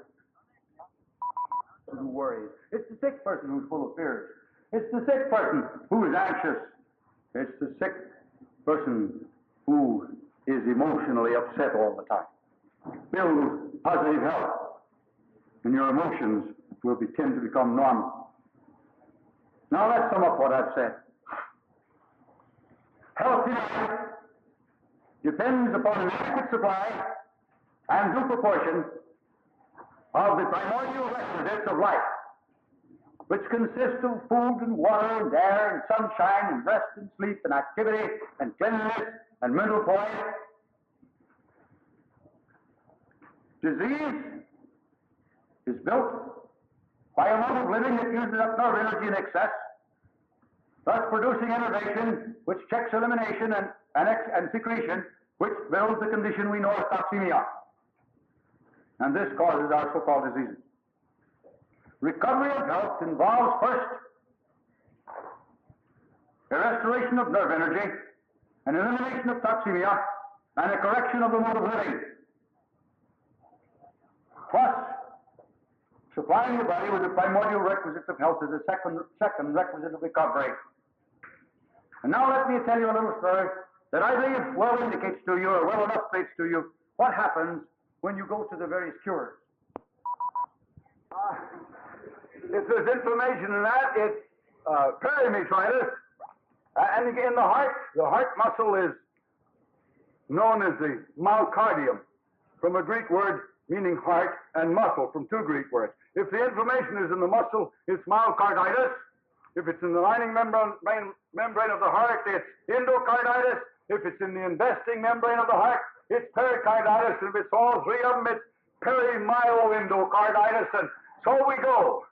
who worries. It's the sick person who's full of fears. It's the sick person who is anxious. It's the sick person who is emotionally upset all the time. Build positive health, and your emotions will tend to become normal. Now let's sum up what I've said. Healthy life depends upon an adequate supply and due proportion of the primordial requisites of life, which consist of food and water and air and sunshine and rest and sleep and activity and cleanliness and mental poise. Disease is built by a mode of living that uses up nerve energy in excess, thus producing enervation, which checks elimination and secretion, which builds the condition we know as toxemia. And this causes our so-called diseases. Recovery of health involves first a restoration of nerve energy, an elimination of toxemia, and a correction of the mode of living, plus supplying the body with the primordial requisites of health is a second requisite of recovery. And now let me tell you a little story that I believe well indicates to you, or well illustrates to you, what happens when you go to the various cures. If there's inflammation in that, it's perimetritis. And again, the heart muscle is known as the myocardium, from a Greek word meaning heart, and muscle from two Greek words. If the inflammation is in the muscle, it's myocarditis. If it's in the lining membrane of the heart, it's endocarditis. If it's in the investing membrane of the heart, it's pericarditis. And if it's all three of them, it's perimyoendocarditis. And so we go.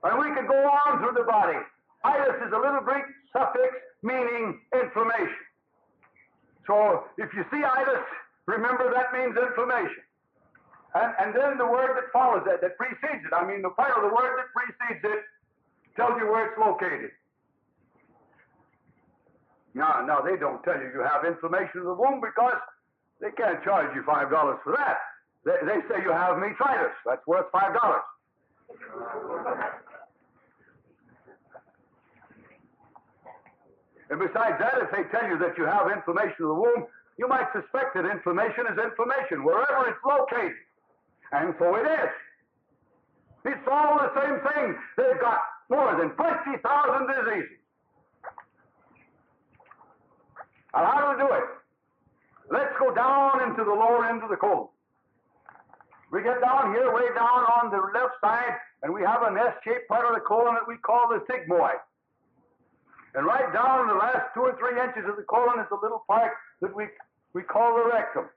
And we could go on through the body. Itis is a little Greek suffix meaning inflammation. So if you see itis, remember that means inflammation. And then the word that follows that precedes it, the part of the word that precedes it tells you where it's located. Now they don't tell you you have inflammation of the womb because they can't charge you $5 for that. They say you have metritis. That's worth $5. And besides that, if they tell you that you have inflammation of the womb, you might suspect that inflammation is inflammation, wherever it's located. And so it is. It's all the same thing. They've got more than 20,000 diseases. And how do we do it? Let's go down into the lower end of the colon. We get down here, way down on the left side, and we have an S-shaped part of the colon that we call the sigmoid. And right down in the last 2 or 3 inches of the colon is a little part that we call the rectum.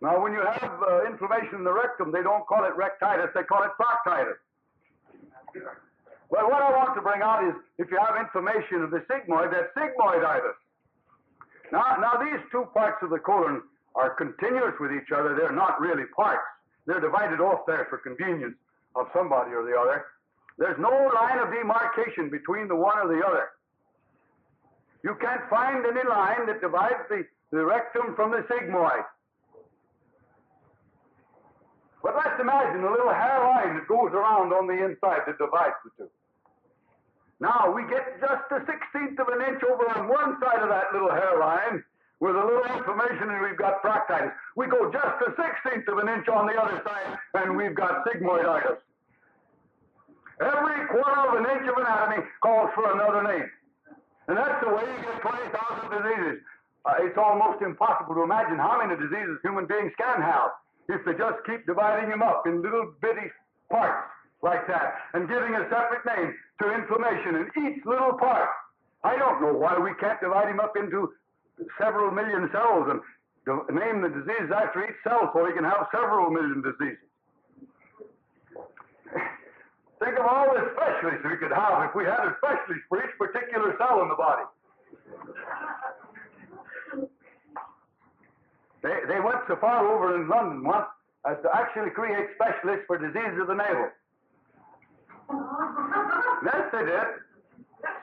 Now, when you have inflammation in the rectum, they don't call it rectitis, they call it proctitis. But what I want to bring out is, if you have inflammation of the sigmoid, that's sigmoiditis. Now, these two parts of the colon are continuous with each other. They're not really parts. They're divided off there for convenience of somebody or the other. There's no line of demarcation between the one or the other. You can't find any line that divides the rectum from the sigmoid. But let's imagine a little hairline that goes around on the inside that divides the two. Now, we get just a 1/16 of an inch over on one side of that little hairline with a little inflammation, and we've got proctitis. We go just a 1/16 of an inch on the other side, and we've got sigmoiditis. Every quarter of an inch of anatomy calls for another name. And that's the way you get 20,000 diseases. It's almost impossible to imagine how many diseases human beings can have if they just keep dividing them up in little bitty parts like that and giving a separate name to inflammation in each little part. I don't know why we can't divide them up into several million cells and name the disease after each cell so we can have several million diseases. Think of all the specialists we could have if we had a specialist for each particular cell in the body. They went so far over in London once as to actually create specialists for diseases of the navel. Yes, they did.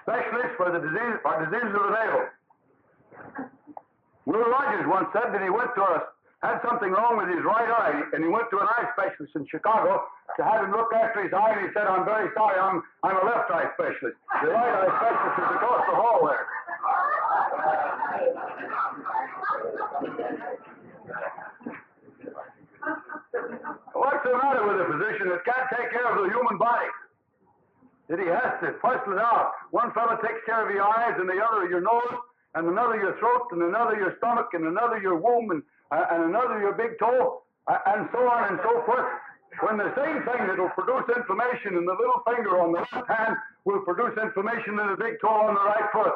Specialists for diseases of the navel. Will Rogers once said that he had something wrong with his right eye, and he went to an eye specialist in Chicago to have him look after his eye, and he said, "I'm very sorry, I'm a left eye specialist. The right eye specialist is across the hall there." What's the matter with a physician that can't take care of the human body? That he has to parcel it out. One fellow takes care of your eyes, and the other your nose, and another your throat, and another your stomach, and another your womb, and another your big toe, and so on and so forth. When the same thing that will produce inflammation in the little finger on the left hand will produce inflammation in the big toe on the right foot.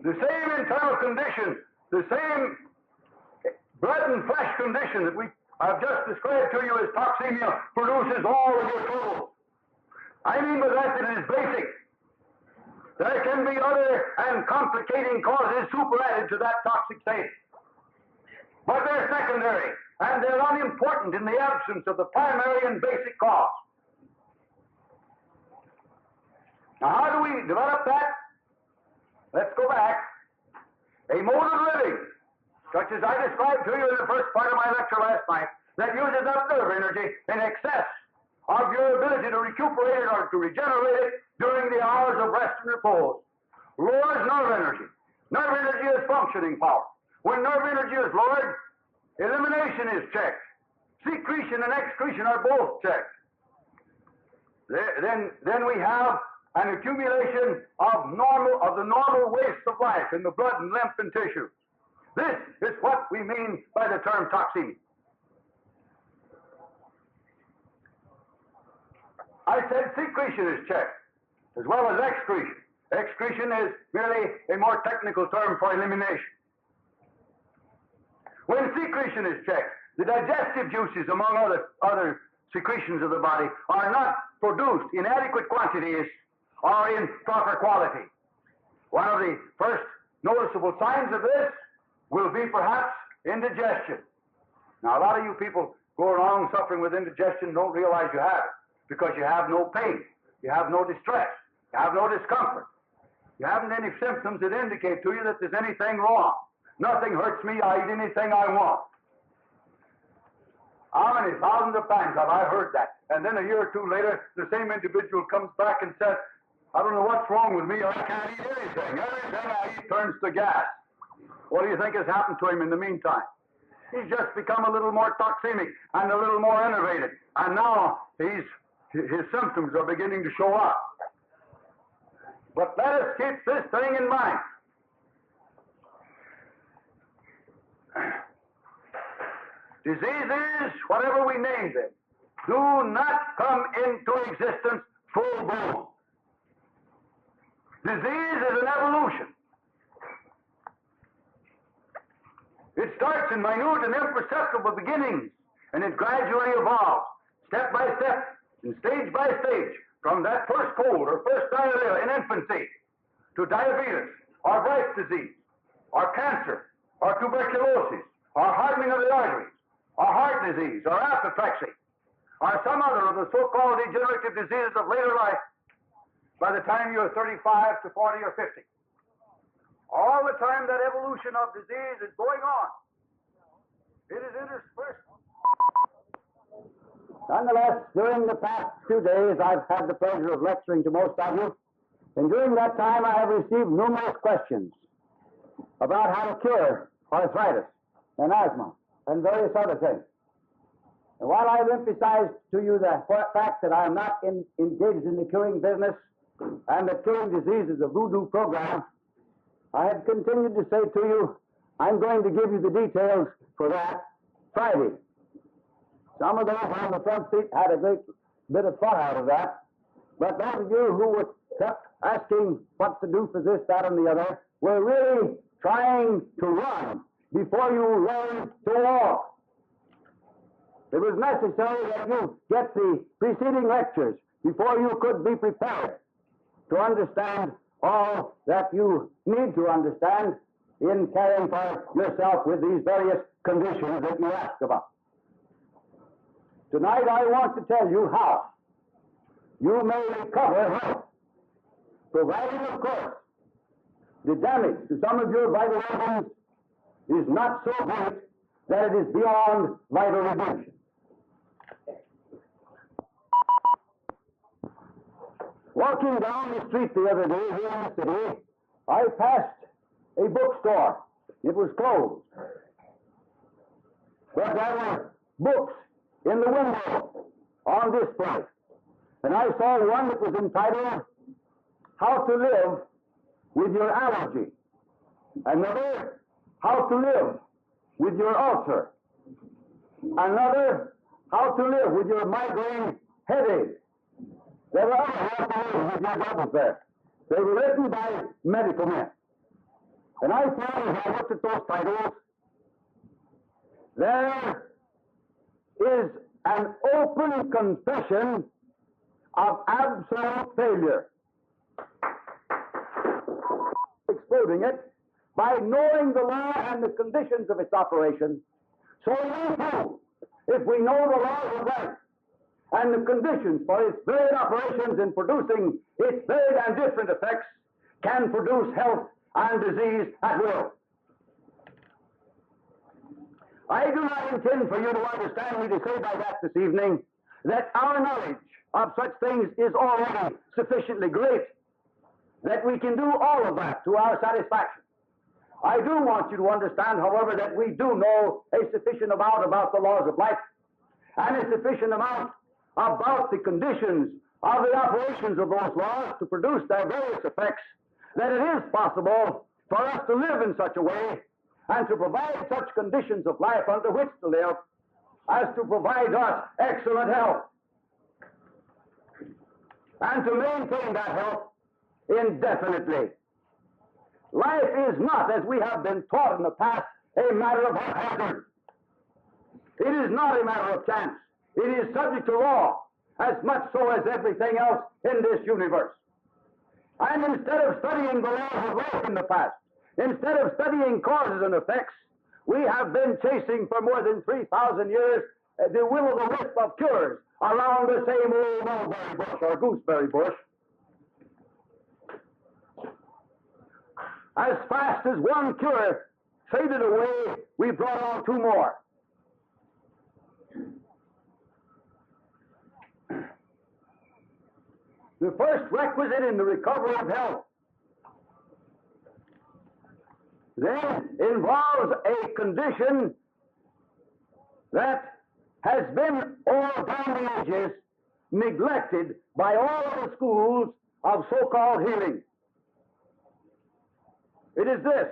The same internal condition, the same blood and flesh condition that I've just described to you as toxemia produces all of your trouble. I mean by that it is basic. There can be other and complicating causes superadded to that toxic state. But they're secondary, and they're unimportant in the absence of the primary and basic cause. Now, how do we develop that? Let's go back. A mode of living, such as I described to you in the first part of my lecture last night, that uses up nerve energy in excess of your ability to recuperate it or to regenerate it during the hours of rest and repose, lowers nerve energy. Nerve energy is functioning power. When nerve energy is lowered, elimination is checked. Secretion and excretion are both checked. Then we have an accumulation of the normal waste of life in the blood and lymph and tissue. This is what we mean by the term toxemia. I said secretion is checked, as well as excretion. Excretion is merely a more technical term for elimination. When secretion is checked, the digestive juices, among other secretions of the body are not produced in adequate quantities or in proper quality. One of the first noticeable signs of this will be perhaps indigestion. Now, a lot of you people go around suffering with indigestion, don't realize you have it because you have no pain, you have no distress, you have no discomfort. You haven't any symptoms that indicate to you that there's anything wrong. Nothing hurts me, I eat anything I want. How many thousands of times have I heard that? And then a year or two later, the same individual comes back and says, I don't know what's wrong with me, I can't eat anything. Everything I eat turns to gas. What do you think has happened to him in the meantime? He's just become a little more toxemic and a little more enervated. And now his symptoms are beginning to show up. But let us keep this thing in mind. Diseases, whatever we name them, do not come into existence full blown. Disease is an evolution. It starts in minute and imperceptible beginnings, and it gradually evolves, step by step, and stage by stage, from that first cold or first diarrhea in infancy to diabetes, or Bright's disease, or cancer, or tuberculosis, or hardening of the arteries, or heart disease, or apoplexy, or some other of the so-called degenerative diseases of later life by the time you're 35 to 40 or 50. All the time that evolution of disease is going on, it is interspersed. Nonetheless, during the past few days, I've had the pleasure of lecturing to most of you, and during that time I have received numerous questions about how to cure arthritis and asthma and various other things. And while I've emphasized to you the fact that I am not engaged in the curing business and that curing disease is a voodoo program, I have continued to say to you, I'm going to give you the details for that Friday. Some of those on the front seat had a great bit of fun out of that, but those of you who were kept asking what to do for this, that, and the other were really trying to run before you learned to walk. It was necessary that you get the preceding lectures before you could be prepared to understand all that you need to understand in caring for yourself with these various conditions that you asked about. Tonight I want to tell you how you may recover health, providing, of course, the damage to some of your vital organs is not so great that it is beyond vital redemption. Walking down the street the other day here in the city, I passed a bookstore. It was closed. But there were books in the window on display. And I saw one that was entitled, How to Live with Your Allergy. Another, How to Live with Your Ulcer. Another, How to Live with Your Migraine Headache. There were other How to Live with Your Double there. They were written by medical men. And I found, as I looked at those titles, there is an open confession of absolute failure. Exploding it by knowing the law and the conditions of its operation. So we too, if we know the laws of life and the conditions for its varied operations in producing its varied and different effects, can produce health and disease at will. I do not intend for you to understand me to say by that this evening that our knowledge of such things is already sufficiently great that we can do all of that to our satisfaction. I do want you to understand, however, that we do know a sufficient amount about the laws of life and a sufficient amount about the conditions of the operations of those laws to produce their various effects, that it is possible for us to live in such a way and to provide such conditions of life under which to live as to provide us excellent health and to maintain that health indefinitely. Life is not, as we have been taught in the past, a matter of haphazard. It is not a matter of chance. It is subject to law, as much so as everything else in this universe. And instead of studying the laws of life in the past, instead of studying causes and effects, we have been chasing for more than 3,000 years the will-o'-the-wisp of cures around the same old mulberry bush or gooseberry bush. As fast as one cure faded away, we brought on two more. The first requisite in the recovery of health then involves a condition that has been all down the ages neglected by all of the schools of so-called healing. It is this: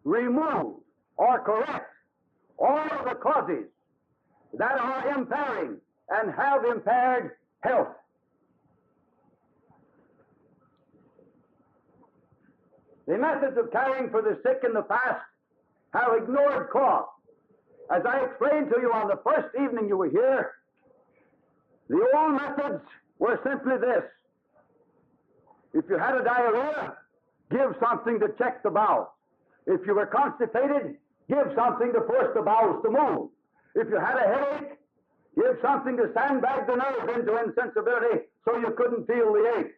remove or correct all of the causes that are impairing and have impaired health. The methods of caring for the sick in the past have ignored cause. As I explained to you on the first evening you were here, the old methods were simply this: if you had a diarrhea, give something to check the bowels. If you were constipated, give something to force the bowels to move. If you had a headache, give something to sandbag the nerves into insensibility so you couldn't feel the ache.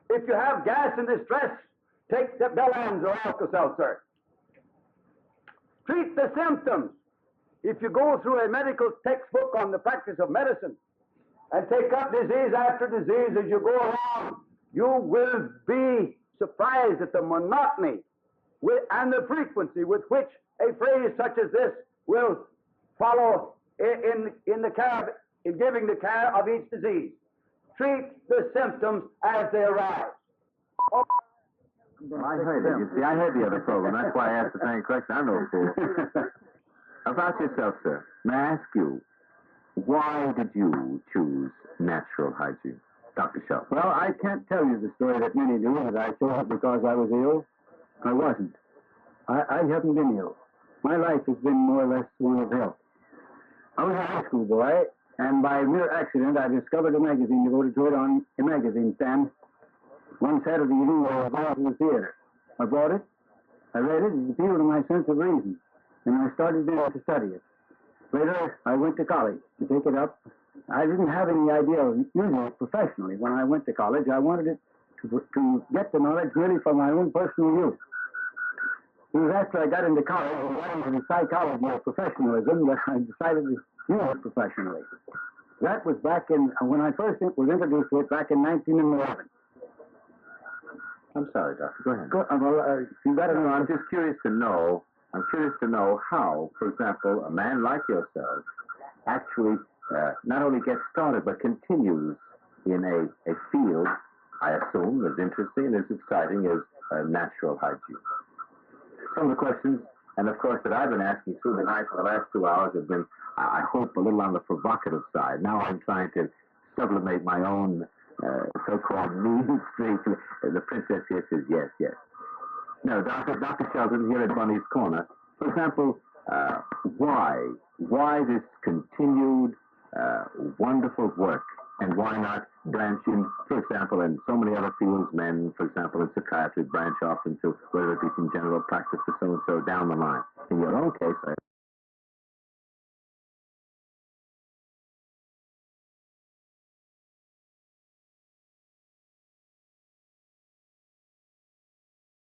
If you have gas and distress, take the Bellans or Alka-Seltzer. Treat the symptoms. If you go through a medical textbook on the practice of medicine and take up disease after disease as you go along, you will be surprised at the monotony and the frequency with which a phrase such as this will follow in giving the care of each disease. Treat the symptoms as they arise. I heard it. You see, I heard the other program. That's why I asked the same question. I'm no fool. About yourself, sir, may I ask you, why did you choose natural hygiene? Dr. Shelton. Well, I can't tell you the story that many do, that I chose it because I was ill. I wasn't. I haven't been ill. My life has been more or less one of health. I was a high school boy, and by mere accident, I discovered a magazine devoted to it on a magazine stand one Saturday evening while I was going to the theater. I bought it, I read it, it appealed to my sense of reason, and I started then to study it. Later, I went to college to take it up. I didn't have any idea of using it professionally. When I went to college, I wanted it to get the knowledge really for my own personal use. It was after I got into college and got into the psychology of professionalism that I decided to use it professionally. That was back in, when I first was introduced to it back in 1911. I'm sorry, Doctor. Go ahead. You got it. No, I'm just curious to know. I'm curious to know how, for example, a man like yourself actually not only gets started but continues in a field, I assume, as interesting and as exciting as natural hygiene. Some of the questions, and of course, that I've been asking through the night for the last 2 hours have been, I hope, a little on the provocative side. Now I'm trying to sublimate my own so-called mean streak. The princess here says yes, yes. No, Dr. Shelton here at Bunny's Corner. For example, why this continued wonderful work, and why not branch in, for example, in so many other fields, men, for example, in psychiatry, branch off into whether it be from general practice or so-and-so down the line. In your own case,